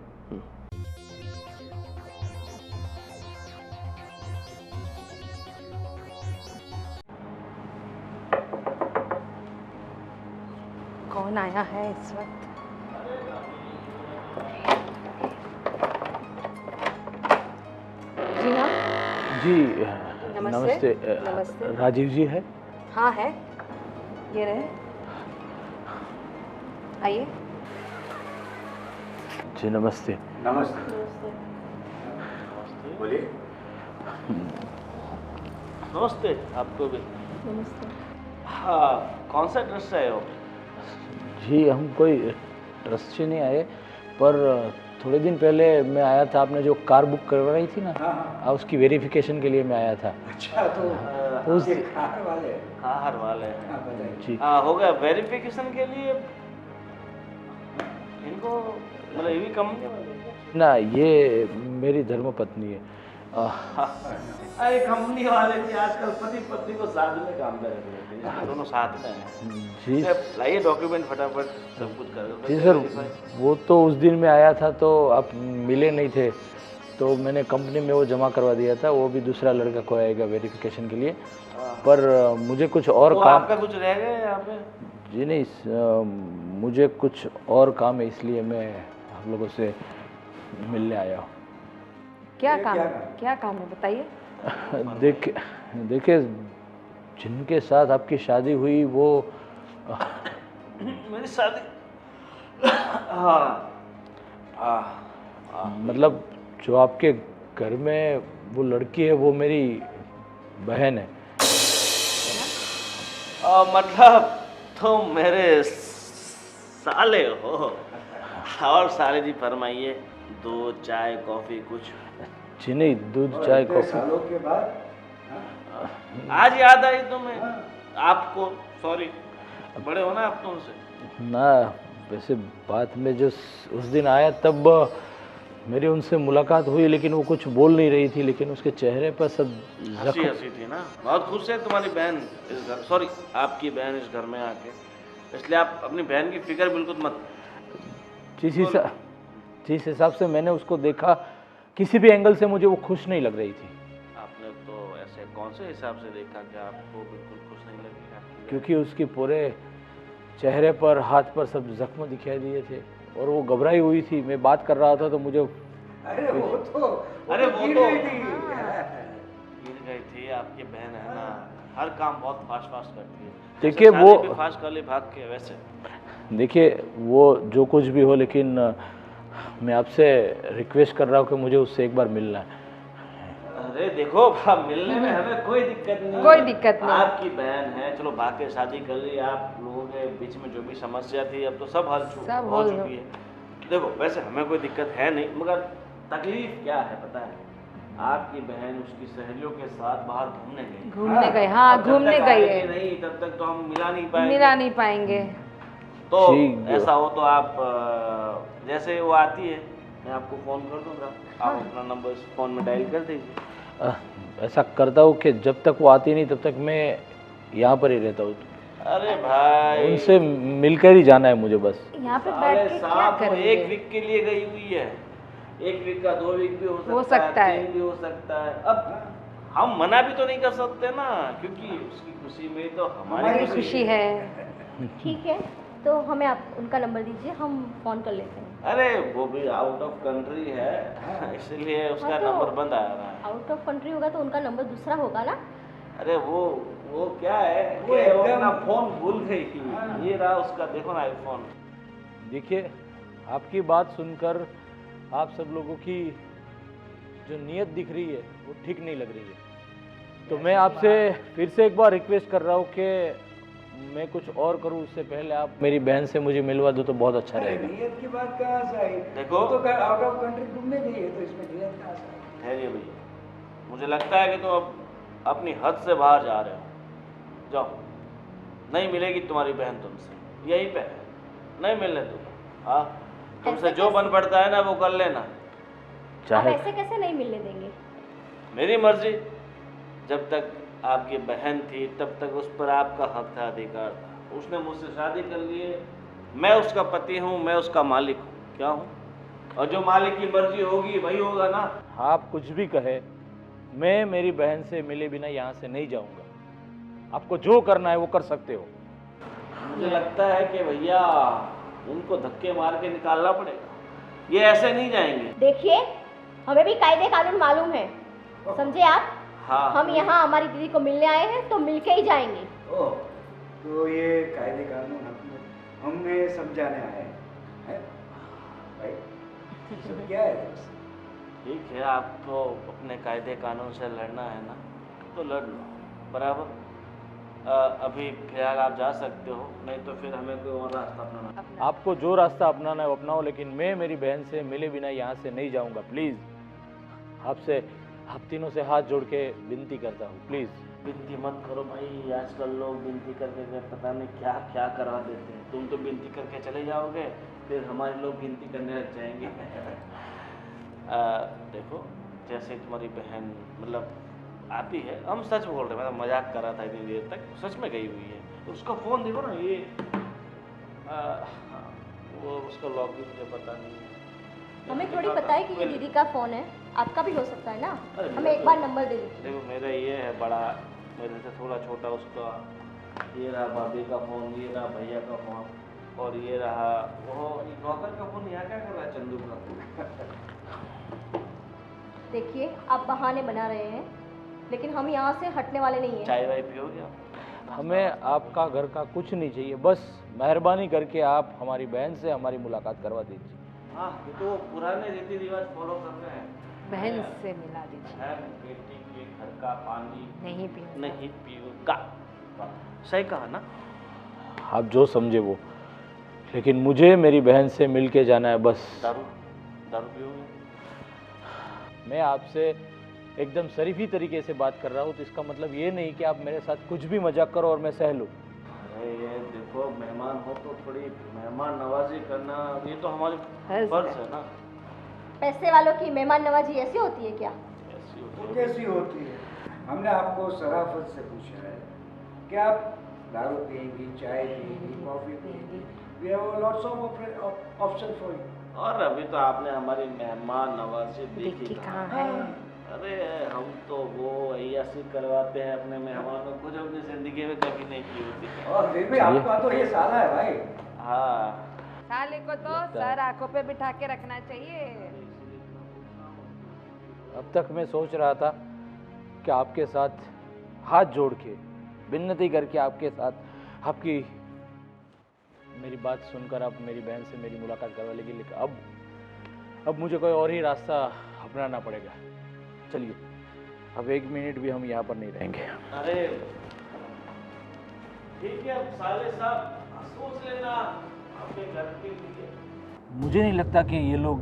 कौन आया है इस वक्त? जी हाँ, जी नमस्ते। नमस्ते। राजीव जी है? हाँ है, ये रहे, आइए। जी नमस्ते। नमस्ते। बोलिए। नमस्ते आपको भी। नमस्ते। हाँ, कौन सा ड्रेस है वो? जी हम कोई ट्रस्ट से नहीं आए, पर थोड़े दिन पहले मैं आया था, आपने जो कार बुक करवाई थी ना, उसकी वेरिफिकेशन के लिए मैं आया था। अच्छा, तो उस ये कार वाले कार वाले हैं। हाँ, बताइए। जी हो गया वेरिफिकेशन के लिए। इनको मतलब ये भी कंपनी वाले? ना, ये मेरी धर्मपत्नी है। अरे कंपनी वाले भी आजकल पति पत्नी को साथ में काम कर रहे हैं, दोनों साथ में हैं। जी लाइए डॉक्यूमेंट फटाफट, सब कुछ कर। जी सर, वो तो उस दिन मैं आया था तो आप मिले नहीं थे, तो मैंने कंपनी में वो जमा करवा दिया था। वो भी दूसरा लड़का को आएगा वेरिफिकेशन के लिए, पर मुझे कुछ और तो काम। आपका कुछ रह गया यहाँ पे? जी नहीं, मुझे कुछ और काम है, इसलिए मैं आप लोगों से मिलने आया हूँ। क्या काम है? क्या काम है बताइए। देखिए, जिनके साथ आपकी शादी हुई वो मेरी शादी, मतलब जो आपके घर में वो लड़की है वो मेरी बहन है। मतलब तुम मेरे साले हो। और साले जी फरमाइए, दूध चाय कॉफी कुछ? जी नहीं, दूध चाय इतने कॉफी। सालों के बाद आज याद आई तुम्हें? आपको सॉरी, बड़े हो ना आप तो उनसे। ना, वैसे बात में जो उस दिन आया तब मेरी उनसे मुलाकात हुई, लेकिन वो कुछ बोल नहीं रही थी, लेकिन उसके चेहरे पर सब हंसी हंसी थी ना। बहुत खुश है तुम्हारी बहन इस घर, सॉरी आपकी बहन इस घर में आके, इसलिए आप अपनी बहन की फिक्र बिल्कुल मत। जिस हिसाब से मैंने उसको देखा, किसी भी एंगल से मुझे वो खुश नहीं लग रही थी। आपने तो ऐसे कौन से हिसाब से देखा कि आपको बिल्कुल खुश नहीं लगी आपकी बहन? क्योंकि उसके पूरे चेहरे पर, हाथ पर सब जख्म दिखाई दिए थे और वो घबराई हुई थी। मैं बात कर रहा था तो मुझे अरे वो तो गिर गिर गई थी। गिर गई थी। आपकी बहन है ना, हर काम बहुत फास्ट फास्ट करती है। देखिए, शादी वो भी फास्ट कर ली भाग के वैसे। देखिए, वो जो कुछ भी हो, लेकिन मैं आपसे रिक्वेस्ट कर रहा हूँ कि मुझे उससे एक बार मिलना है। अरे देखो, मिलने में हमें कोई दिक्कत नहीं, कोई दिक्कत नहीं। आपकी बहन है, चलो भाग के शादी कर ली। आप लोगों के बीच में जो भी समस्या थी अब तो सब हल सब हो हल चुकी है। देखो वैसे हमें कोई दिक्कत है नहीं, मगर तकलीफ क्या है पता है? आपकी बहन उसकी सहेलियों के साथ बाहर घूमने गई। घूमने गए, हाँ अब जब घूमने तक गई आएगी है, नहीं तब तक तो हम मिला नहीं पाएंगे। मिला नहीं पाएंगे। तो ठीक है। ऐसा हो तो आप जैसे वो आती है मैं आपको फ़ोन कर दूंगा, आप अपना नंबर इस फ़ोन में डायल कर दीजिए। ऐसा करता हूँ कि जब तक वो आती नहीं तब तक मैं यहाँ पर ही रहता हूँ। अरे भाई, उनसे मिलकर ही जाना है मुझे बस। यहाँ पे साले बैठ के क्या साहब, वो करेंगे? 1 वीक के लिए गई हुई है। 1 वीक का 2 वीक भी हो सकता है। 3 भी हो सकता है। अब हम मना भी तो नहीं कर सकते ना, क्योंकि उसकी खुशी में तो हमारी हमारी खुशी है। ठीक है, तो हमें आप उनका नंबर दीजिए, हम फ़ोन कर लेते हैं। अरे वो भी आउट ऑफ कंट्री है, इसलिए उसका हाँ, तो नंबर बंद आ रहा है। आउट ऑफ कंट्री होगा तो उनका नंबर दूसरा होगा ना। अरे वो क्या है वो कि वो एकदम- अपना फोन भूल गई थी। ये रहा उसका, देखो ना आईफोन। देखिए, आपकी बात सुनकर आप सब लोगों की जो नीयत दिख रही है वो ठीक नहीं लग रही है। तो मैं आपसे फिर से एक बार रिक्वेस्ट कर रहा हूँ कि मैं कुछ और करूं उससे पहले आप मेरी बहन से मुझे मिलवा दो तो बहुत अच्छा रहेगा। नियत की बात कहाँ से आई? देखो। वो तो आउट ऑफ कंट्री घूमने गई है, तो इसमें नियत कहाँ से आई? ठहरिए भैया, मुझे लगता है कि तुम अब अपनी हद से बाहर जा रहे हो। जाओ, नहीं मिलेगी तुम्हारी बहन तुमसे, यहीं पे है, नहीं मिलने दूंगा। हाँ, तुमसे जो बन पड़ता है ना वो कर लेना। आप चाहे ऐसे कैसे नहीं मिलने देंगे? मेरी मर्जी, जब तक आपकी बहन थी तब तक उस पर आपका हक था, अधिकार था। उसने मुझसे शादी कर ली है, मैं उसका पति हूँ, मैं उसका मालिक हूँ, क्या हूँ? और जो मालिक की मर्जी होगी वही होगा ना। आप कुछ भी कहे, मैं मेरी बहन से मिले बिना यहाँ से नहीं जाऊंगा। आपको जो करना है वो कर सकते हो। मुझे लगता है कि भैया उनको धक्के मार के निकालना पड़ेगा, ये ऐसे नहीं जाएंगे। देखिए, हमें भी कायदे कानून मालूम है, समझे आप? हाँ, हम यहाँ हमारी दीदी को मिलने आए हैं तो मिलके ही जाएंगे। ओह, तो ये कायदे कानून हमें समझाने आए हैं भाई? ये सब क्या है? ठीक है, आपको अपने कायदे कानून से लड़ना है ना तो लड़ लो, बराबर। अभी फिलहाल आप जा सकते हो, नहीं तो फिर हमें कोई और रास्ता अपनाना। आपको जो रास्ता अपनाना है वो अपनाओ, लेकिन मैं मेरी बहन से मिले बिना यहाँ से नहीं जाऊंगा। प्लीज़, आपसे आप तीनों से हाथ जोड़ के विनती करता हूँ, प्लीज़। विनती मत करो भाई, आजकल लोग विनती करके पता नहीं क्या क्या करवा देते हैं। तुम तो विनती करके चले जाओगे, फिर हमारे लोग विनती करने लग जाएंगे। देखो, जैसे तुम्हारी बहन मतलब आती है, हम सच बोल रहे हैं, मैं मजाक कर रहा था इतनी देर तक, सच में गई हुई है। तो उसका फ़ोन देखो ना, ये वो उसका लॉक भी मुझे पता नहीं है। हमें थोड़ी पता है कि ये दीदी का फ़ोन है, आपका भी हो सकता है ना। अरे हमें एक बार नंबर दे दीजिए। देखो, मेरा ये है बड़ा, मेरे से थोड़ा छोटा उसका, ये रहा भाभी का फ़ोन, ये रहा भैया का फ़ोन, और ये रहा वो नौकर का फ़ोन। यहाँ क्या कर रहा है चंदू का? देखिए, आप बहाने बना रहे हैं, लेकिन हम यहाँ से हटने वाले नहीं हैं। चाय वाय पियोगे आप? हमें आपका घर का कुछ नहीं चाहिए, बस मेहरबानी करके आप हमारी बहन से हमारी मुलाकात करवा दीजिए। हाँ, ये तो पुराने रीति रिवाज फॉलो कर रहे हैं। बहन से मिला दीजिए। बहन बेटी के घर का पानी नहीं पीऊंगा। नहीं पीऊंगा। सही कहा ना? आप जो समझे वो, लेकिन मुझे मेरी बहन से मिल के जाना है बस। दारू दारू पियोगे? मैं आपसे एकदम शरीफी तरीके से बात कर रहा हूँ, तो इसका मतलब ये नहीं कि आप मेरे साथ कुछ भी मजाक करो और मैं सह लूँ। अरे ये देखो, मेहमान हो तो थोड़ी मेहमान नवाजी करना, ये तो हमारी फर्ज है ना। पैसे वालों की मेहमान नवाजी ऐसी होती है क्या? ऐसी वो होती है। कैसी होती है? हमने आपको शराफत से पूछा है कि आप दारू पिएंगी, चाय पिएंगी, कॉफ़ी पिएंगी। We have lots of option for you. और अभी तो आपने हमारी मेहमान नवाजी देखी कहाँ कहाँ? है? अरे हम तो वो ऐसी करवाते हैं अपने मेहमानों को जो अपनी जिंदगी में कभी नहीं की होती। और फिर भी आपका तो ये साला है भाई। हाँ, साले को तो सर आंखों पे बिठा के रखना चाहिए। अब तक मैं सोच रहा था कि आपके साथ हाथ जोड़ के विनती करके आपके साथ आपकी मेरी बात सुनकर आप मेरी बहन से मेरी मुलाकात करवा लेगी, लेकिन अब मुझे कोई और ही रास्ता अपनाना पड़ेगा। चलिए, अब 1 मिनट भी हम यहाँ पर नहीं रहेंगे। अरे ठीक है, अब साले साहब सोच लेना अपने घर के लिए। मुझे नहीं लगता कि ये लोग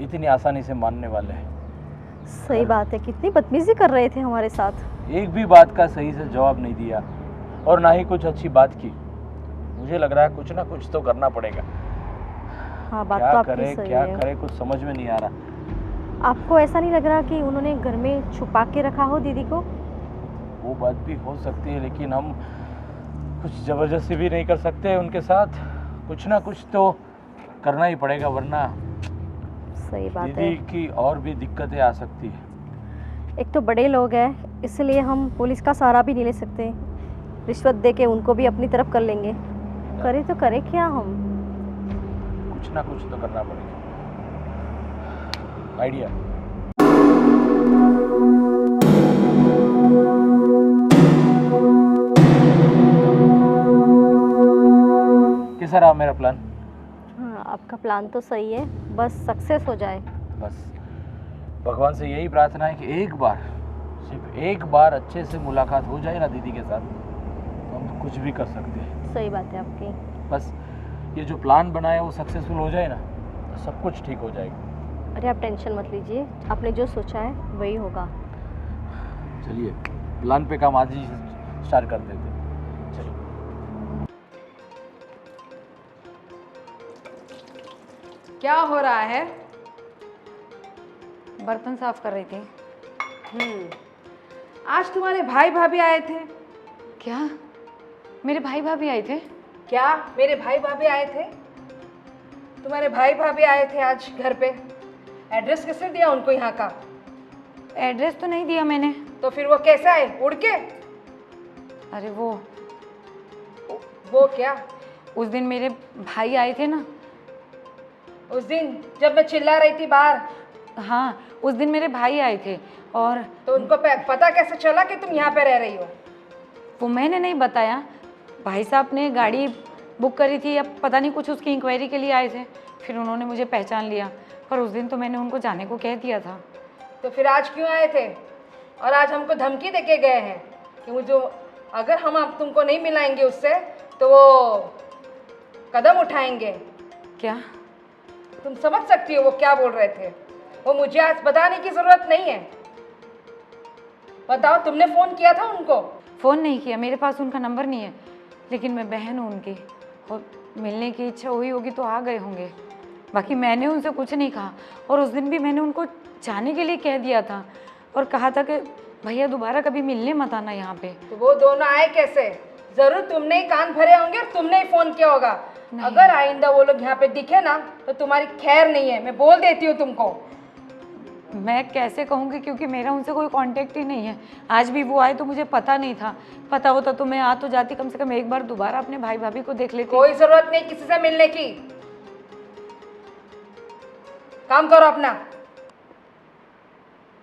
इतनी आसानी से मानने वाले हैं। सही बात है, कितनी बदतमीजी कर रहे थे हमारे साथ। एक भी बात का सही से जवाब नहीं दिया और ना ही कुछ अच्छी बात की। मुझे लग रहा है कुछ ना कुछ तो करना पड़ेगा। हाँ, बात क्या तो आपकी करे सही क्या है। करे कुछ समझ में नहीं आ रहा। आपको ऐसा नहीं लग रहा कि उन्होंने घर में छुपा के रखा हो दीदी को? वो बात भी हो सकती है, लेकिन हम कुछ जबरदस्ती भी नहीं कर सकते उनके साथ। कुछ ना कुछ तो करना ही पड़ेगा, वरना सही बात है। दीदी की और भी दिक्कतें आ सकती है। एक तो बड़े लोग हैं, इसलिए हम पुलिस का सहारा भी नहीं ले सकते। रिश्वत दे के उनको भी अपनी तरफ कर लेंगे। करे तो करे क्या हम? कुछ ना कुछ तो करना पड़ेगा। आइडिया। कैसा रहा मेरा प्लान? हाँ, आपका प्लान तो सही है, बस सक्सेस हो जाए। बस भगवान से यही प्रार्थना है कि एक बार, सिर्फ एक बार अच्छे से मुलाकात हो जाए ना दीदी के साथ, तो हम कुछ भी कर सकते हैं। सही बात है आपकी। बस ये जो प्लान बना है वो सक्सेसफुल हो जाए ना तो सब कुछ ठीक हो जाएगा। अरे आप टेंशन मत लीजिए, आपने जो सोचा है वही होगा। चलिए प्लान पे काम आज ही स्टार्ट कर देते हैं। चलिए। क्या हो रहा है? बर्तन साफ कर रही थी। आज तुम्हारे भाई भाभी आए थे। क्या मेरे भाई भाभी आए थे? क्या मेरे भाई भाभी आए थे? तुम्हारे भाई भाभी आए थे आज घर पे। एड्रेस कैसे दिया उनको यहाँ का? एड्रेस तो नहीं दिया मैंने। तो फिर वो कैसे आए? उड़ के? अरे वो क्या? उस दिन मेरे भाई आए थे ना। उस दिन जब मैं चिल्ला रही थी बाहर? हाँ, उस दिन मेरे भाई आए थे और तो उनको पता कैसे चला कि तुम यहाँ पे रह रही हो? वो मैंने नहीं बताया। भाई साहब ने गाड़ी बुक करी थी, अब पता नहीं कुछ उसकी इंक्वायरी के लिए आए थे, फिर उन्होंने मुझे पहचान लिया। पर उस दिन तो मैंने उनको जाने को कह दिया था। तो फिर आज क्यों आए थे? और आज हमको धमकी देके गए हैं कि मुझे अगर हम आप तुमको नहीं मिलाएंगे उससे तो वो कदम उठाएंगे। क्या? तुम समझ सकती हो वो क्या बोल रहे थे? वो मुझे आज बताने की ज़रूरत नहीं है। बताओ, तुमने फ़ोन किया था उनको? फ़ोन नहीं किया, मेरे पास उनका नंबर नहीं है, लेकिन मैं बहन हूँ उनकी और मिलने की इच्छा हुई होगी तो आ गए होंगे। बाकी मैंने उनसे कुछ नहीं कहा और उस दिन भी मैंने उनको जाने के लिए कह दिया था और कहा था कि भैया दोबारा कभी मिलने मत आना यहाँ पे। तो वो दोनों आए कैसे? ज़रूर तुमने ही कान भरे होंगे और तुमने ही फ़ोन किया होगा। अगर आइंदा वो लोग यहाँ पे दिखे ना तो तुम्हारी खैर नहीं है, मैं बोल देती हूँ तुमको। मैं कैसे कहूँगी, क्योंकि मेरा उनसे कोई कांटेक्ट ही नहीं है। आज भी वो आए तो मुझे पता नहीं था, पता होता तो मैं आ तो जाती, कम से कम एक बार दोबारा अपने भाई भाभी को देख लेती। कोई ज़रूरत नहीं किसी से मिलने की, काम करो अपना।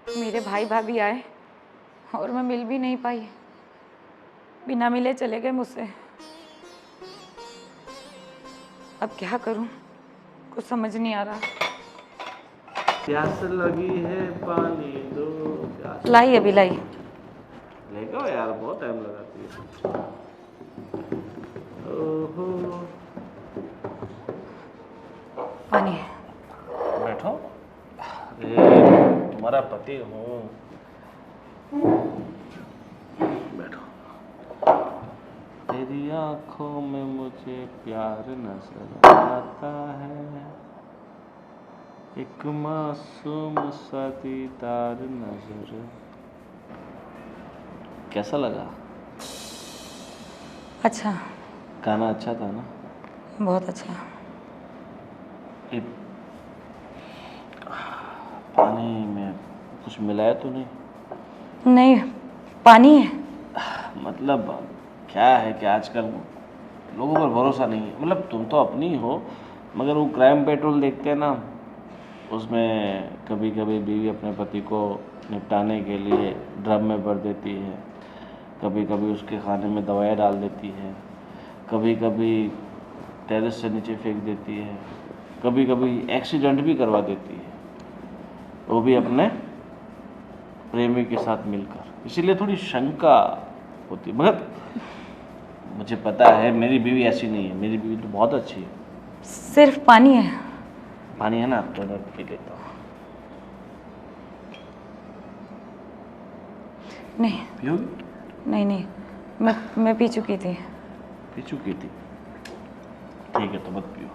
मेरे भाई भाभी आए और मैं मिल भी नहीं पाई, बिना मिले चले गए मुझसे। अब क्या करूं, कुछ समझ नहीं आ रहा। प्यास लगी है पानी दो। प्यास लाई अभी लाई। लेगा यार, बहुत टाइम लगाती है। ओहो, पानी। बैठो। अरे तुम्हारा पति हूँ, बैठो। तेरी आंखों में मुझे प्यार नजर आता है, एक मासूम सा दीदार नजर। कैसा लगा? अच्छा, गाना अच्छा था ना? बहुत अच्छा। ये पानी में कुछ मिलाया तो नहीं? नहीं, पानी है। मतलब क्या है कि आजकल लोगों पर भरोसा नहीं है। मतलब तुम तो अपनी हो, मगर वो क्राइम पेट्रोल देखते हैं ना, उसमें कभी कभी बीवी अपने पति को निपटाने के लिए ड्रम में भर देती है, कभी कभी उसके खाने में दवाइयाँ डाल देती है, कभी कभी टेरेस से नीचे फेंक देती है, कभी कभी एक्सीडेंट भी करवा देती है, वो भी अपने प्रेमी के साथ मिलकर। इसीलिए थोड़ी शंका होती है। मगर मुझे पता है मेरी बीवी ऐसी नहीं है, मेरी बीवी तो बहुत अच्छी है। सिर्फ पानी है। पानी है ना, तो मैं पी लेता हूँ। नहीं पियोगी? नहीं नहीं, मैं पी चुकी थी। पी चुकी थी? ठीक है, तो मत पियो।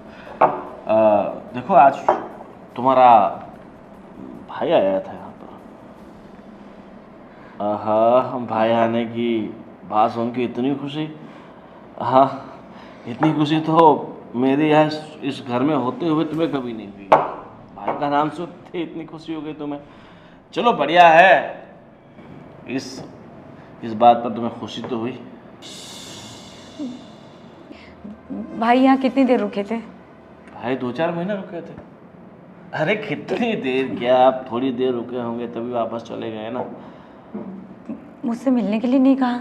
देखो, आज तुम्हारा भाई आया था यहाँ पर। हाँ, भाई आने की बात सुन के इतनी खुशी, हाँ इतनी खुशी तो मेरे यहाँ इस घर में होते हुए तुम्हें कभी नहीं हुई। भाई का नाम सुनते इतनी खुशी हो गई तुम्हें। चलो बढ़िया है, इस बात पर तुम्हें खुशी तो हुई। भाई यहाँ कितनी देर रुके थे? भाई 2-4 महीने रुके थे। अरे कितनी देर क्या, आप थोड़ी देर रुके होंगे तभी वापस चले गए ना। मुझसे मिलने के लिए नहीं कहा?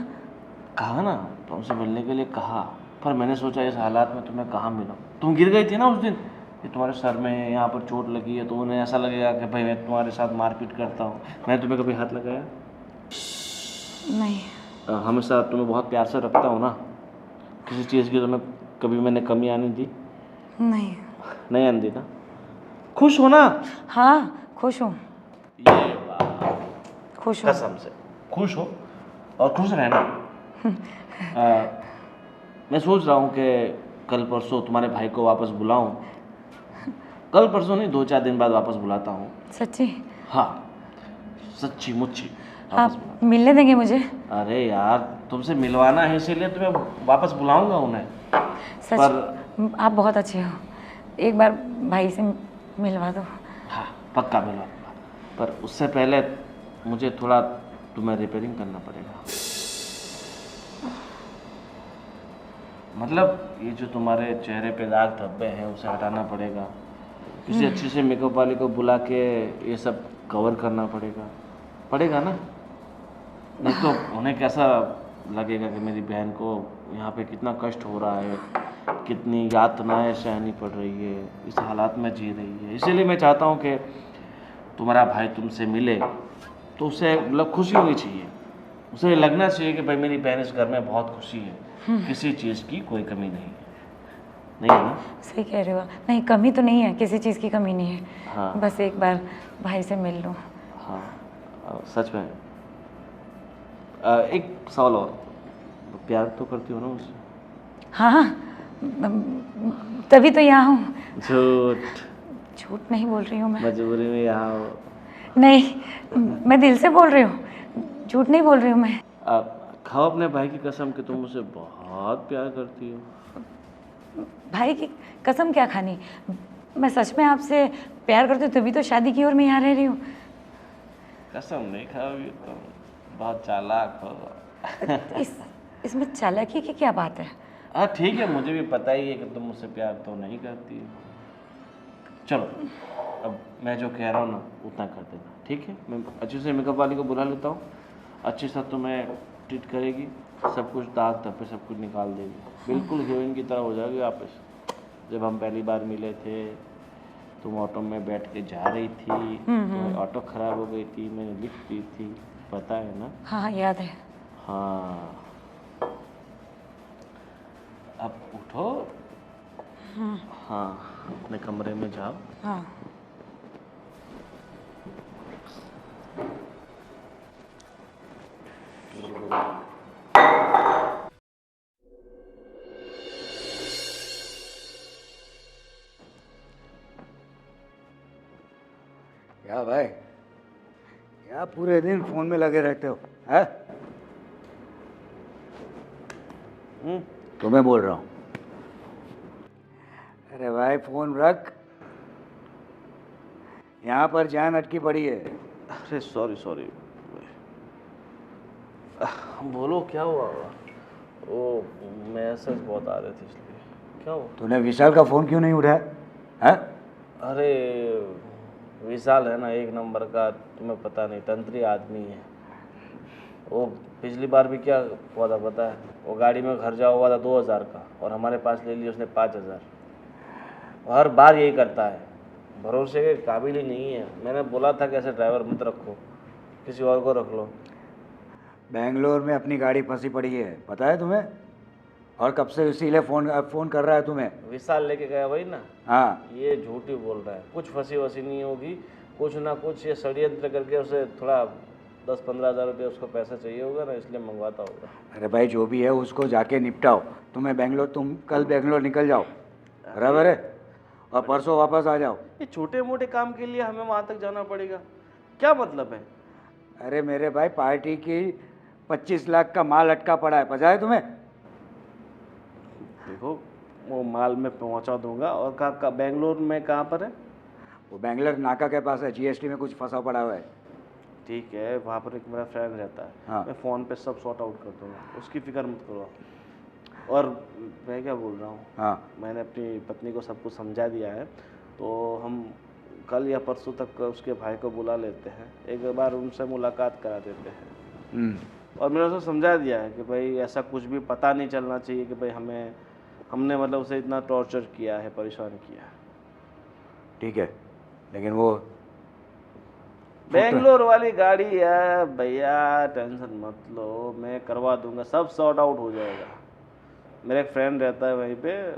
कहा ना, तुमसे मिलने के लिए कहा, पर मैंने सोचा इस हालात में तुम्हें कहाँ मिला। तुम गिर गई थी ना उस दिन, कि तुम्हारे सर में यहाँ पर चोट लगी है, तो उन्हें ऐसा लगेगा कि भाई मैं तुम्हारे साथ मारपीट करता हूँ। मैंने तुम्हें कभी हाथ लगाया? नहीं। हमेशा तुम्हें बहुत प्यार से रखता हूँ ना, किसी चीज़ की तुम्हें कभी मैंने कमी आने दी? नहीं। नहीं आने दी ना? खुश हो ना? हाँ खुश हूँ, ये बात खुश हूँ। कसम से खुश हो और खुश रहना। मैं सोच रहा हूँ कि कल परसों तुम्हारे भाई को वापस बुलाऊं। कल परसों नहीं, 2-4 दिन बाद वापस बुलाता हूँ। सच्ची? हाँ, सच्ची मुच्ची वापस बुला। आप मिलने देंगे मुझे? अरे यार, तुमसे मिलवाना है इसीलिए तुम्हें वापस बुलाऊंगा उन्हें। सच? आप बहुत अच्छे हो, एक बार भाई से मिलवा दो। हाँ पक्का मिलवाऊंगा, पर उससे पहले मुझे थोड़ा तुम्हें रिपेयरिंग करना पड़ेगा। मतलब ये जो तुम्हारे चेहरे पे दाग धब्बे हैं उसे हटाना पड़ेगा, किसी अच्छे से मेकअप वाले को बुला के ये सब कवर करना पड़ेगा ना? नहीं तो उन्हें कैसा लगेगा कि मेरी बहन को यहाँ पे कितना कष्ट हो रहा है, कितनी यातनाएं सहनी पड़ रही है, इस हालात में जी रही है। इसीलिए मैं चाहता हूँ कि तुम्हारा भाई तुमसे मिले तो उसे मतलब खुशी होनी चाहिए, उसे लगना चाहिए कि भाई मेरी बहन इस घर में बहुत खुशी है, किसी चीज़ की कोई कमी नहीं है। नहीं है ना? सही कह रहे हो। नहीं, कमी तो नहीं है, किसी चीज़ की कमी नहीं है। हाँ। बस एक बार भाई से मिल लो। हाँ सच में। एक सवाल और, प्यार तो करती हो ना मुझसे? हाँ हाँ, तभी तो यहाँ हूँ। झूठ। झूठ नहीं बोल रही हूँ मैं। मजबूरी में यहाँ हो। नहीं, मैं दिल से बोल रही हूँ, झूठ नहीं बोल रही हूँ मैं। आप खाओ अपने भाई की कसम कि तुम मुझसे बहुत प्यार करती हो। भाई की कसम क्या खानी, मैं सच में आपसे प्यार करती हूँ, तभी तो शादी की ओर मैं यहाँ रह रही हूँ। कसम नहीं खाओगी तुम, बहुत चालाक हो। इसमें चालाकी की क्या बात है? हाँ ठीक है, मुझे भी पता ही है कि तुम मुझसे प्यार तो नहीं करती हो। चलो अब मैं जो कह रहा हूँ ना उतना कर देना, ठीक है? मैं अच्छे से मेकअप वाली को बुला लेता हूँ, अच्छे से तुम्हें ट्रीट करेगी, सब कुछ दाग धब्बे सब कुछ निकाल देगी, बिल्कुल हीरोइन की तरह हो जाएगी वापस। जब हम पहली बार मिले थे तुम ऑटो में बैठ के जा रही थी, तुम्हारी ऑटो खराब हो गई थी, मैंने लिफ्ट दी थी, पता है ना? हाँ याद है। हाँ अब उठो। हाँ अपने कमरे में जाओ। हाँ। क्या भाई, क्या पूरे दिन फोन में लगे रहते हो? है तुम्हें बोल रहा हूँ। अरे भाई फोन रख, यहाँ पर जान अटकी पड़ी है। अरे सॉरी बोलो क्या हुआ? वो मैसेज बहुत आ रहे थे इसलिए। क्या हुआ? तूने विशाल का फोन क्यों नहीं उठाया? है? अरे विशाल है ना एक नंबर का, तुम्हें पता नहीं, तंत्री आदमी है वो। पिछली बार भी क्या हुआ था पता है? वो गाड़ी में खर्चा हुआ था 2000 का और हमारे पास ले लिया उसने 5000। हर बार यही करता है, भरोसे के काबिल ही नहीं है। मैंने बोला था कि ऐसे ड्राइवर मत रखो, किसी और को रख लो। बेंगलोर में अपनी गाड़ी फंसी पड़ी है, पता है तुम्हें? और कब से इसीलिए फोन कर रहा है तुम्हें। विशाल लेके गया वही ना? हाँ। ये झूठ ही बोल रहा है, कुछ फंसी वसी नहीं होगी, कुछ ना कुछ ये षड्यंत्र करके उसे थोड़ा 10-15 हज़ार रुपये उसको पैसा चाहिए होगा ना, इसलिए मंगवाता होगा। अरे भाई जो भी है उसको जाके निपटाओ। तुम कल बेंगलोर निकल जाओ, बराबर है? और परसों वापस आ जाओ। ये छोटे मोटे काम के लिए हमें वहाँ तक जाना पड़ेगा, क्या मतलब है? अरे मेरे भाई पार्टी की 25 लाख का माल अटका पड़ा है, पता है तुम्हें? देखो वो माल मैं पहुँचा दूंगा। और कहाँ बेंगलोर में कहाँ पर है? वो बेंगलोर नाका के पास है, जीएसटी में कुछ फंसा पड़ा हुआ है। ठीक है, वहाँ पर एक मेरा फ्रेंड रहता है। हाँ। मैं फ़ोन पे सब सॉर्ट आउट कर दूंगा, उसकी फिक्र मत करो। और मैं क्या बोल रहा हूँ, हाँ। मैंने अपनी पत्नी को सब कुछ समझा दिया है, तो हम कल या परसों तक उसके भाई को बुला लेते हैं, एक बार उनसे मुलाकात करा देते हैं। और मैंने उसे समझा दिया है कि भाई ऐसा कुछ भी पता नहीं चलना चाहिए कि भाई हमने मतलब उसे इतना टॉर्चर किया है, परेशान किया है। ठीक है, लेकिन वो बेंगलोर वाली गाड़ी है भैया, टेंशन मत लो, मैं करवा दूंगा, सब सॉर्ट आउट हो जाएगा। मेरा एक फ्रेंड रहता है वहीं पे,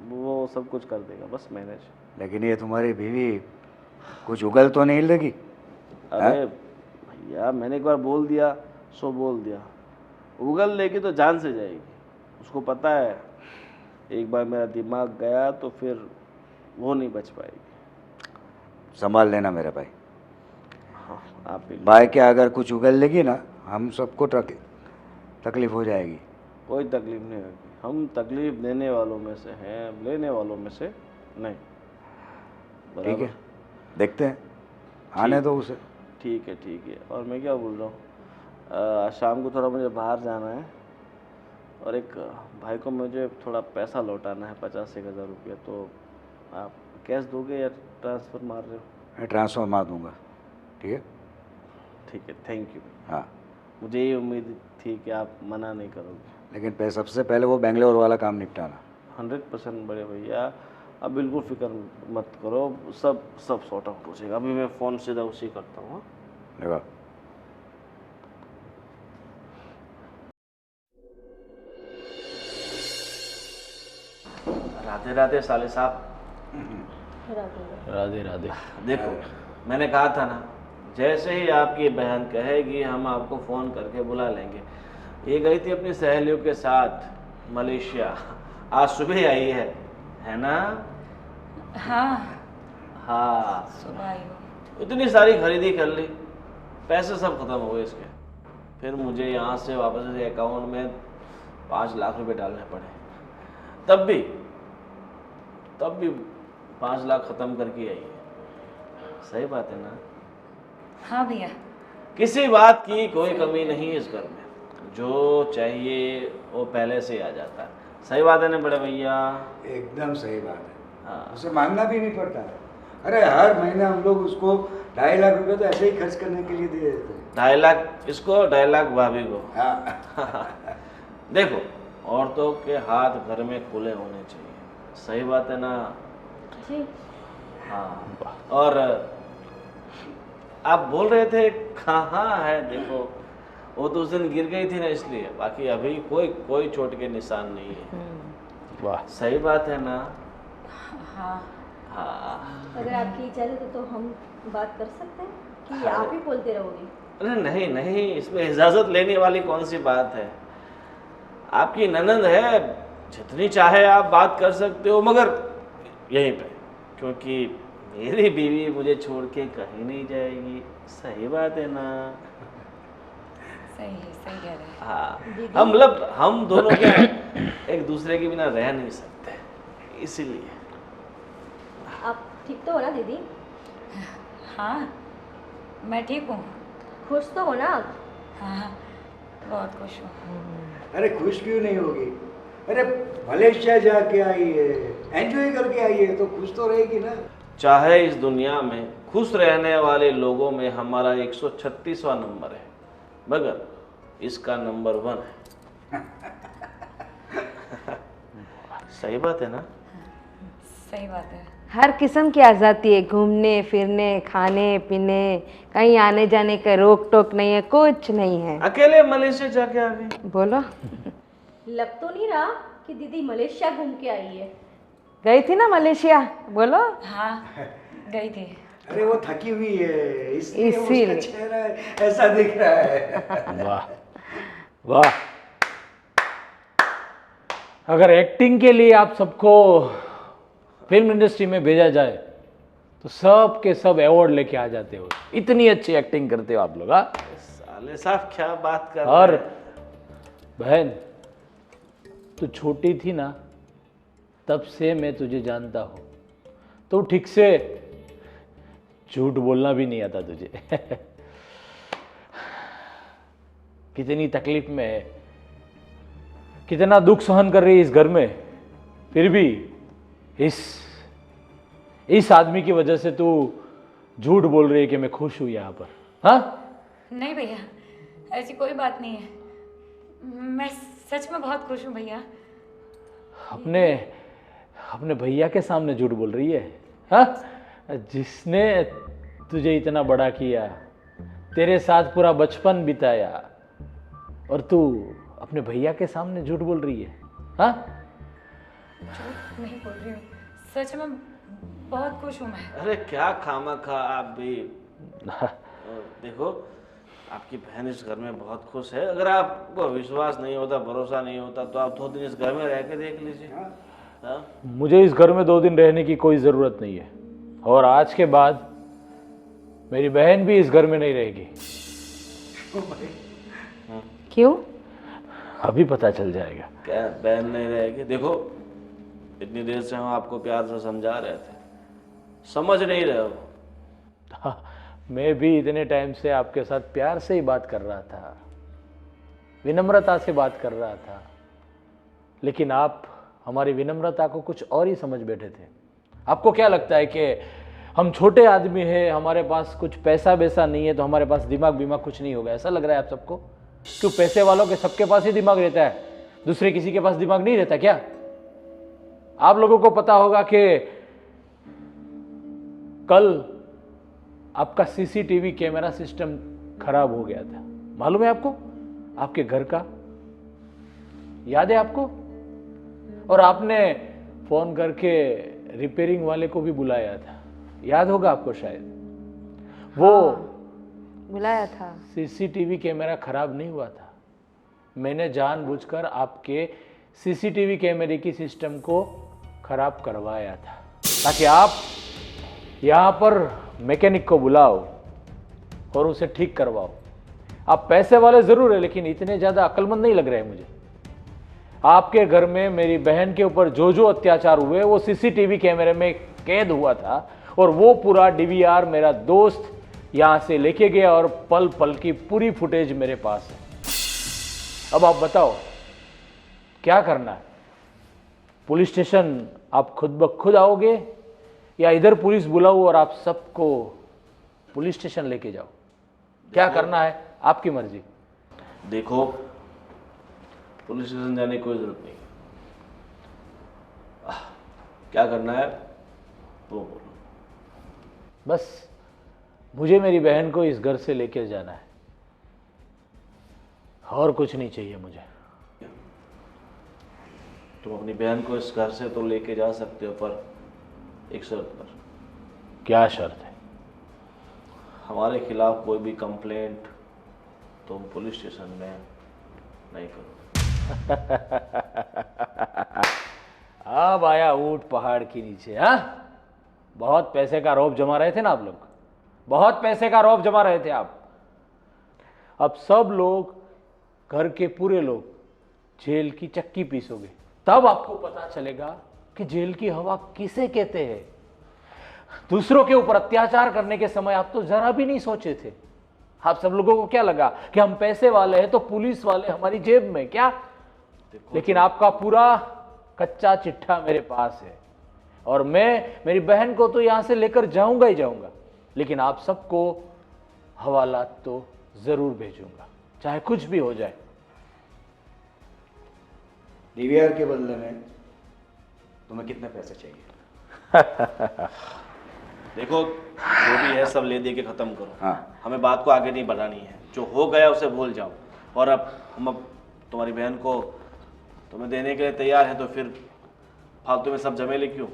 वो सब कुछ कर देगा, बस मैनेज। लेकिन ये तुम्हारी बीवी कुछ उगल तो नहीं लगी? अरे भैया मैंने एक बार बोल दिया सो बोल दिया, उगल लेगी तो जान से जाएगी। उसको पता है एक बार मेरा दिमाग गया तो फिर वो नहीं बच पाएगी। संभाल लेना मेरा भाई। हाँ आप भी। भाई क्या अगर कुछ उगल लेगी ना, हम सबको तकलीफ हो जाएगी। कोई तकलीफ नहीं होगी, हम तकलीफ देने वालों में से हैं, लेने वालों में से नहीं। ठीक है, देखते हैं, आने दो उसे। ठीक है। और मैं क्या बोल रहा हूँ, शाम को थोड़ा मुझे बाहर जाना है और एक भाई को मुझे थोड़ा पैसा लौटाना है, 50,000 रुपया। तो आप कैश दोगे या ट्रांसफ़र मार रहे हो? मैं ट्रांसफ़र मार दूंगा। ठीक है, थैंक यू। हाँ, मुझे ये उम्मीद थी कि आप मना नहीं करोगे। लेकिन सबसे पहले वो बेंगलोर वाला काम निपटाना। 100% बड़े भैया, अब बिल्कुल फिक्र मत करो, सब सॉर्ट आउट हो जाएगा। अभी मैं फ़ोन सीधा उसी करता हूँ। देखो, राधे राधे साले साहब। राधे राधे। देखो मैंने कहा था ना, जैसे ही आपकी बहन कहेगी हम आपको फ़ोन करके बुला लेंगे। ये गई थी अपनी सहेलियों के साथ मलेशिया, आज सुबह आई है ना? हाँ, हाँ, सुबह आई हो। इतनी सारी खरीदी कर ली, पैसे सब खत्म हो गए इसके। फिर मुझे यहाँ से वापस से अकाउंट में 5 लाख रुपए डालने पड़े। तब भी 5 लाख ख़त्म करके आई है। सही बात है ना? हाँ भैया। किसी बात की कोई कमी नहीं है इस घर में, जो चाहिए वो पहले से आ जाता है। सही बात है ना बड़े भैया? एकदम सही बात है। हाँ। उसे मांगना भी नहीं पड़ता। अरे हर महीने हम लोग उसको 2.5 लाख रुपए तो ऐसे ही खर्च करने के लिए दे देते हैं। 2.5 लाख इसको, 2.5 लाख भाभी को। हाँ। देखो, औरतों के हाथ घर में खुले होने चाहिए। सही बात है ना? जी हाँ। और आप बोल रहे थे कहाँ है? देखो वो तो उस दिन गिर गई थी ना, इसलिए। बाकी अभी कोई चोट के निशान नहीं है। वाह, सही बात है ना? हाँ। हाँ। अगर आपकी इजाज़त हो तो हम बात कर सकते हैं कि आप ही बोलते रहोगे? अरे नहीं, इसमें इजाज़त लेने वाली कौन सी बात है? आपकी ननद है, जितनी चाहे आप बात कर सकते हो, मगर यहीं पे, क्योंकि मेरी बीवी मुझे छोड़ के कहीं नहीं जाएगी। सही बात है ना? सही कह रहे हैं। हाँ, हम दोनों क्या एक दूसरे के बिना रह नहीं सकते, इसीलिए। आप ठीक तो हो ना दीदी? हाँ, मैं ठीक हूँ। खुश तो हो ना आप? हाँ, बहुत खुश हूँ। अरे खुश क्यों नहीं होगी? अरे मलेशिया जाके आई है, एंजॉय करके आई है, तो खुश तो रहेगी ना। चाहे इस दुनिया में खुश रहने वाले लोगों में हमारा 136वां नंबर है, मगर इसका नंबर 1 है। सही बात है ना? सही बात है। हर किस्म की आज़ादी है, घूमने फिरने, खाने पीने, कहीं आने जाने का रोक टोक नहीं है, कुछ नहीं है। अकेले मलेशिया जाके आ गई? बोलो, लग तो नहीं रहा कि दीदी मलेशिया घूम के आई है। गई थी ना मलेशिया? बोलो। हाँ, गई थी। अरे वो थकी हुई है, इसलिए इसीलिए। उसका चेहरा ऐसा दिख रहा है। वाह वाह। अगर एक्टिंग के लिए आप सबको फिल्म इंडस्ट्री में भेजा जाए तो सब के सब अवार्ड लेके आ जाते हो। इतनी अच्छी एक्टिंग करते हो आप लोग। हाँ, साले साहब क्या बात कर रहे और हैं? बहन, तू छोटी थी ना, तब से मैं तुझे जानता हूँ। तो ठीक से झूठ बोलना भी नहीं आता तुझे। कितनी तकलीफ में है, कितना दुख सहन कर रही है इस घर में, फिर भी इस आदमी की वजह से तू झूठ बोल रही है कि मैं खुश हूं यहाँ पर। हाँ, नहीं भैया, ऐसी कोई बात नहीं है। मैं सच में बहुत खुश हूँ भैया। अपने भैया के सामने झूठ बोल रही है? हाँ, जिसने तुझे इतना बड़ा किया, तेरे साथ पूरा बचपन बिताया, और तू अपने भैया के सामने झूठ बोल रही है? हाँ, झूठ नहीं बोल रही हूँ, सच में बहुत खुश हूँ मैं। अरे क्या खामखा आप भी। देखो आपकी बहन इस घर में बहुत खुश है। अगर आपको विश्वास नहीं होता, भरोसा नहीं होता, तो आप 2 दिन इस घर में रह के देख लीजिए। हाँ? मुझे इस घर में 2 दिन रहने की कोई ज़रूरत नहीं है, और आज के बाद मेरी बहन भी इस घर में नहीं रहेगी। क्यों? अभी पता चल जाएगा। क्या बहन नहीं रहेगी? देखो इतनी देर से हम आपको प्यार से समझा रहे थे, समझ नहीं रहे हो। हाँ, मैं भी इतने टाइम से आपके साथ प्यार से ही बात कर रहा था, विनम्रता से बात कर रहा था, लेकिन आप हमारी विनम्रता को कुछ और ही समझ बैठे थे। आपको क्या लगता है कि हम छोटे आदमी हैं, हमारे पास कुछ पैसा वैसा नहीं है, तो हमारे पास दिमाग बीमाग कुछ नहीं होगा, ऐसा लग रहा है आप सबको? क्यों पैसे वालों के सबके पास ही दिमाग रहता है, दूसरे किसी के पास दिमाग नहीं रहता क्या? आप लोगों को पता होगा कि कल आपका सीसीटीवी कैमरा सिस्टम खराब हो गया था, मालूम है आपको? आपके घर का याद है आपको? और आपने फोन करके रिपेयरिंग वाले को भी बुलाया था, याद होगा आपको शायद। वो बुलाया था। सीसीटीवी कैमरा खराब नहीं हुआ था, मैंने जानबूझकर आपके सीसीटीवी कैमरे की सिस्टम को खराब करवाया था, ताकि आप यहाँ पर मैकेनिक को बुलाओ और उसे ठीक करवाओ। आप पैसे वाले जरूर है, लेकिन इतने ज़्यादा अक्लमंद नहीं लग रहे हैं मुझे। आपके घर में मेरी बहन के ऊपर जो जो अत्याचार हुए वो सीसीटीवी कैमरे में कैद हुआ था, और वो पूरा डीवीआर मेरा दोस्त यहाँ से लेके गया, और पल पल की पूरी फुटेज मेरे पास है। अब आप बताओ क्या करना है? पुलिस स्टेशन आप खुद ब खुद आओगे, या इधर पुलिस बुलाओ और आप सबको पुलिस स्टेशन लेके जाओ? क्या करना है आपकी मर्जी। देखो पुलिस स्टेशन जाने की कोई जरूरत नहीं। क्या करना है वो बोलो। बस मुझे मेरी बहन को इस घर से लेके जाना है, और कुछ नहीं चाहिए मुझे। तुम अपनी बहन को इस घर से तो लेके जा सकते हो, पर एक शर्त पर। क्या शर्त है? हमारे खिलाफ कोई भी कंप्लेंट तुम पुलिस स्टेशन में नहीं करो। अब आया ऊंट पहाड़ के नीचे। हाँ, बहुत पैसे का रौब जमा रहे थे ना आप लोग, बहुत पैसे का रौब जमा रहे थे आप। अब सब लोग, घर के पूरे लोग जेल की चक्की पीसोगे, तब आपको पता चलेगा कि जेल की हवा किसे कहते हैं। दूसरों के ऊपर अत्याचार करने के समय आप तो जरा भी नहीं सोचे थे। आप सब लोगों को क्या लगा कि हम पैसे वाले हैं तो पुलिस वाले हमारी जेब में क्या? लेकिन आपका पूरा कच्चा चिट्ठा मेरे पास है, और मैं मेरी बहन को तो यहां से लेकर जाऊंगा ही जाऊंगा, लेकिन आप सबको हवालात तो जरूर भेजूंगा, चाहे कुछ भी हो जाए। डीवीआर के बदले में तुम्हें कितने पैसे चाहिए? देखो जो भी है सब ले दे के खत्म करो। हाँ। हमें बात को आगे नहीं बढ़ानी है, जो हो गया उसे भूल जाओ। और अब हम तुम्हारी बहन को तुम्हें देने के लिए तैयार है, तो फिर फालतू में सब झमेले क्यों?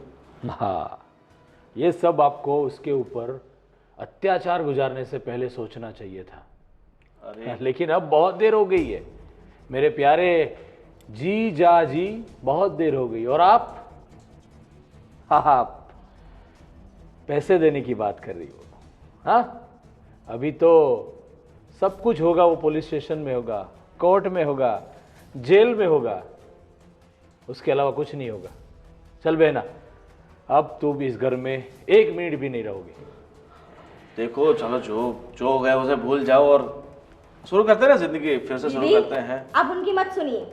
हाँ, ये सब आपको उसके ऊपर अत्याचार गुजारने से पहले सोचना चाहिए था। अरे लेकिन अब बहुत देर हो गई है मेरे प्यारे जी जा जी, बहुत देर हो गई। और आप हाँ पैसे देने की बात कर रही हो? हाँ, अभी तो सब कुछ होगा वो पुलिस स्टेशन में होगा, कोर्ट में होगा, जेल में होगा, उसके अलावा कुछ नहीं होगा। चल बहना, अब तुम इस घर में 1 मिनट भी नहीं रहोगे। देखो चलो जो हो गया उसे भूल जाओ और शुरू करते हैं ना जिंदगी, फिर से शुरू करते हैं। अब उनकी मत सुनिए।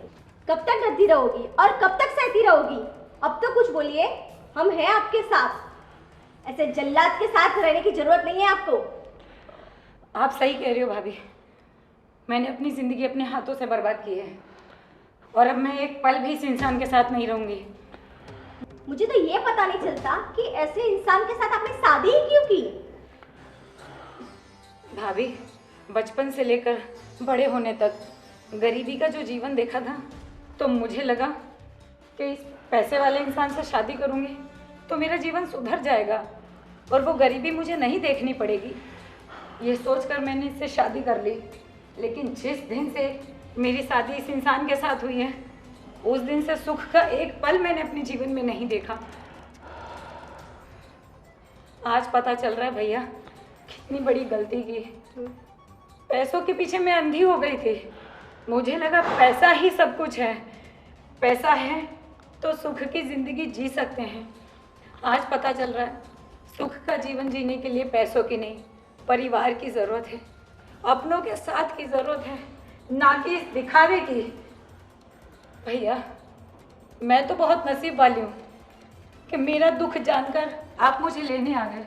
कब तक डरती रहोगी और कब तक सहती रहोगी? अब तो कुछ बोलिए, हम हैं आपके साथ। ऐसे जल्लाद के साथ रहने की जरूरत नहीं है आपको। आप सही कह रही हो भाभी, मैंने अपनी ज़िंदगी अपने हाथों से बर्बाद की है, और अब मैं एक पल भी इस इंसान के साथ नहीं रहूंगी। मुझे तो ये पता नहीं चलता कि ऐसे इंसान के साथ आपने शादी ही क्यों की। भाभी, बचपन से लेकर बड़े होने तक गरीबी का जो जीवन देखा था, तो मुझे लगा कि इस पैसे वाले इंसान से शादी करूँगी तो मेरा जीवन सुधर जाएगा और वो गरीबी मुझे नहीं देखनी पड़ेगी। ये सोचकर मैंने इससे शादी कर ली, लेकिन जिस दिन से मेरी शादी इस इंसान के साथ हुई है उस दिन से सुख का एक पल मैंने अपने जीवन में नहीं देखा। आज पता चल रहा है भैया कितनी बड़ी गलती की। पैसों के पीछे मैं अंधी हो गई थी। मुझे लगा पैसा ही सब कुछ है, पैसा है तो सुख की ज़िंदगी जी सकते हैं। आज पता चल रहा है सुख का जीवन जीने के लिए पैसों की नहीं, परिवार की ज़रूरत है, अपनों के साथ की ज़रूरत है, ना कि इस दिखावे की। भैया मैं तो बहुत नसीब वाली हूँ कि मेरा दुख जानकर आप मुझे लेने आ गए।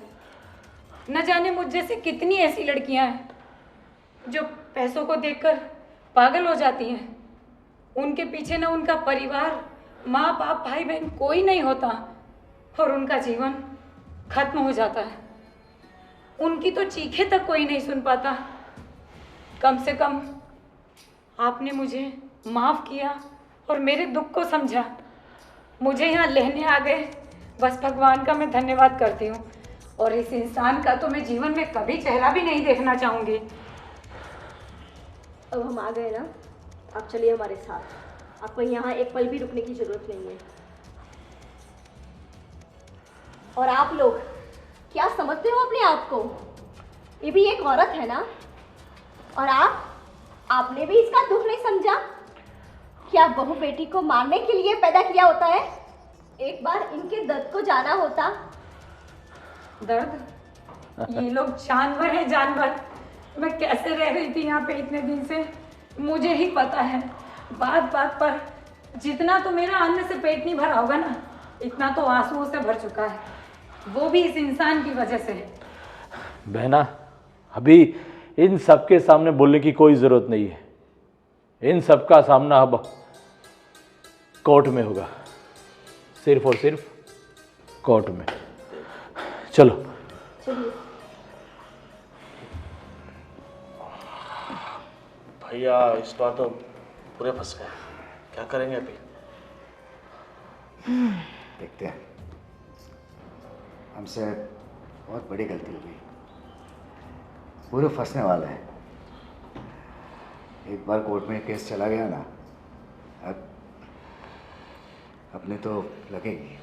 न जाने मुझ जैसे कितनी ऐसी लड़कियाँ हैं जो पैसों को देखकर पागल हो जाती हैं। उनके पीछे ना उनका परिवार, माँ बाप, भाई बहन कोई नहीं होता और उनका जीवन खत्म हो जाता है। उनकी तो चीखें तक कोई नहीं सुन पाता। कम से कम आपने मुझे माफ़ किया और मेरे दुख को समझा, मुझे यहाँ लेने आ गए। बस भगवान का मैं धन्यवाद करती हूँ और इस इंसान का तो मैं जीवन में कभी चेहरा भी नहीं देखना चाहूँगी। अब हम आ गए ना, आप चलिए हमारे साथ। आपको यहाँ एक पल भी रुकने की ज़रूरत नहीं है। और आप लोग क्या समझते हो अपने आप को? ये भी एक औरत है ना। और आपने भी इसका दुख नहीं समझा? क्या बहू बेटी को मारने के लिए पैदा किया होता है? एक बार इनके दर्द को जाना होता। दर्द? ये लोग जानवर हैं, जानवर। मैं कैसे रह रही थी यहाँ पे इतने दिन से मुझे ही पता है। बात बात पर जितना तो मेरा अन्न से पेट नहीं भरा होगा ना, इतना तो आंसुओं से भर चुका है, वो भी इस इंसान की वजह से। बहना, अभी इन सब के सामने बोलने की कोई ज़रूरत नहीं है। इन सब का सामना अब कोर्ट में होगा, सिर्फ और सिर्फ कोर्ट में। चलो। भैया इस बार तो पूरे फंस गए, क्या करेंगे अभी? देखते हैं। हमसे बहुत बड़ी गलती हो गई, पूरे फंसने वाला है। एक बार कोर्ट में केस चला गया ना, अब अपने तो लगेगी।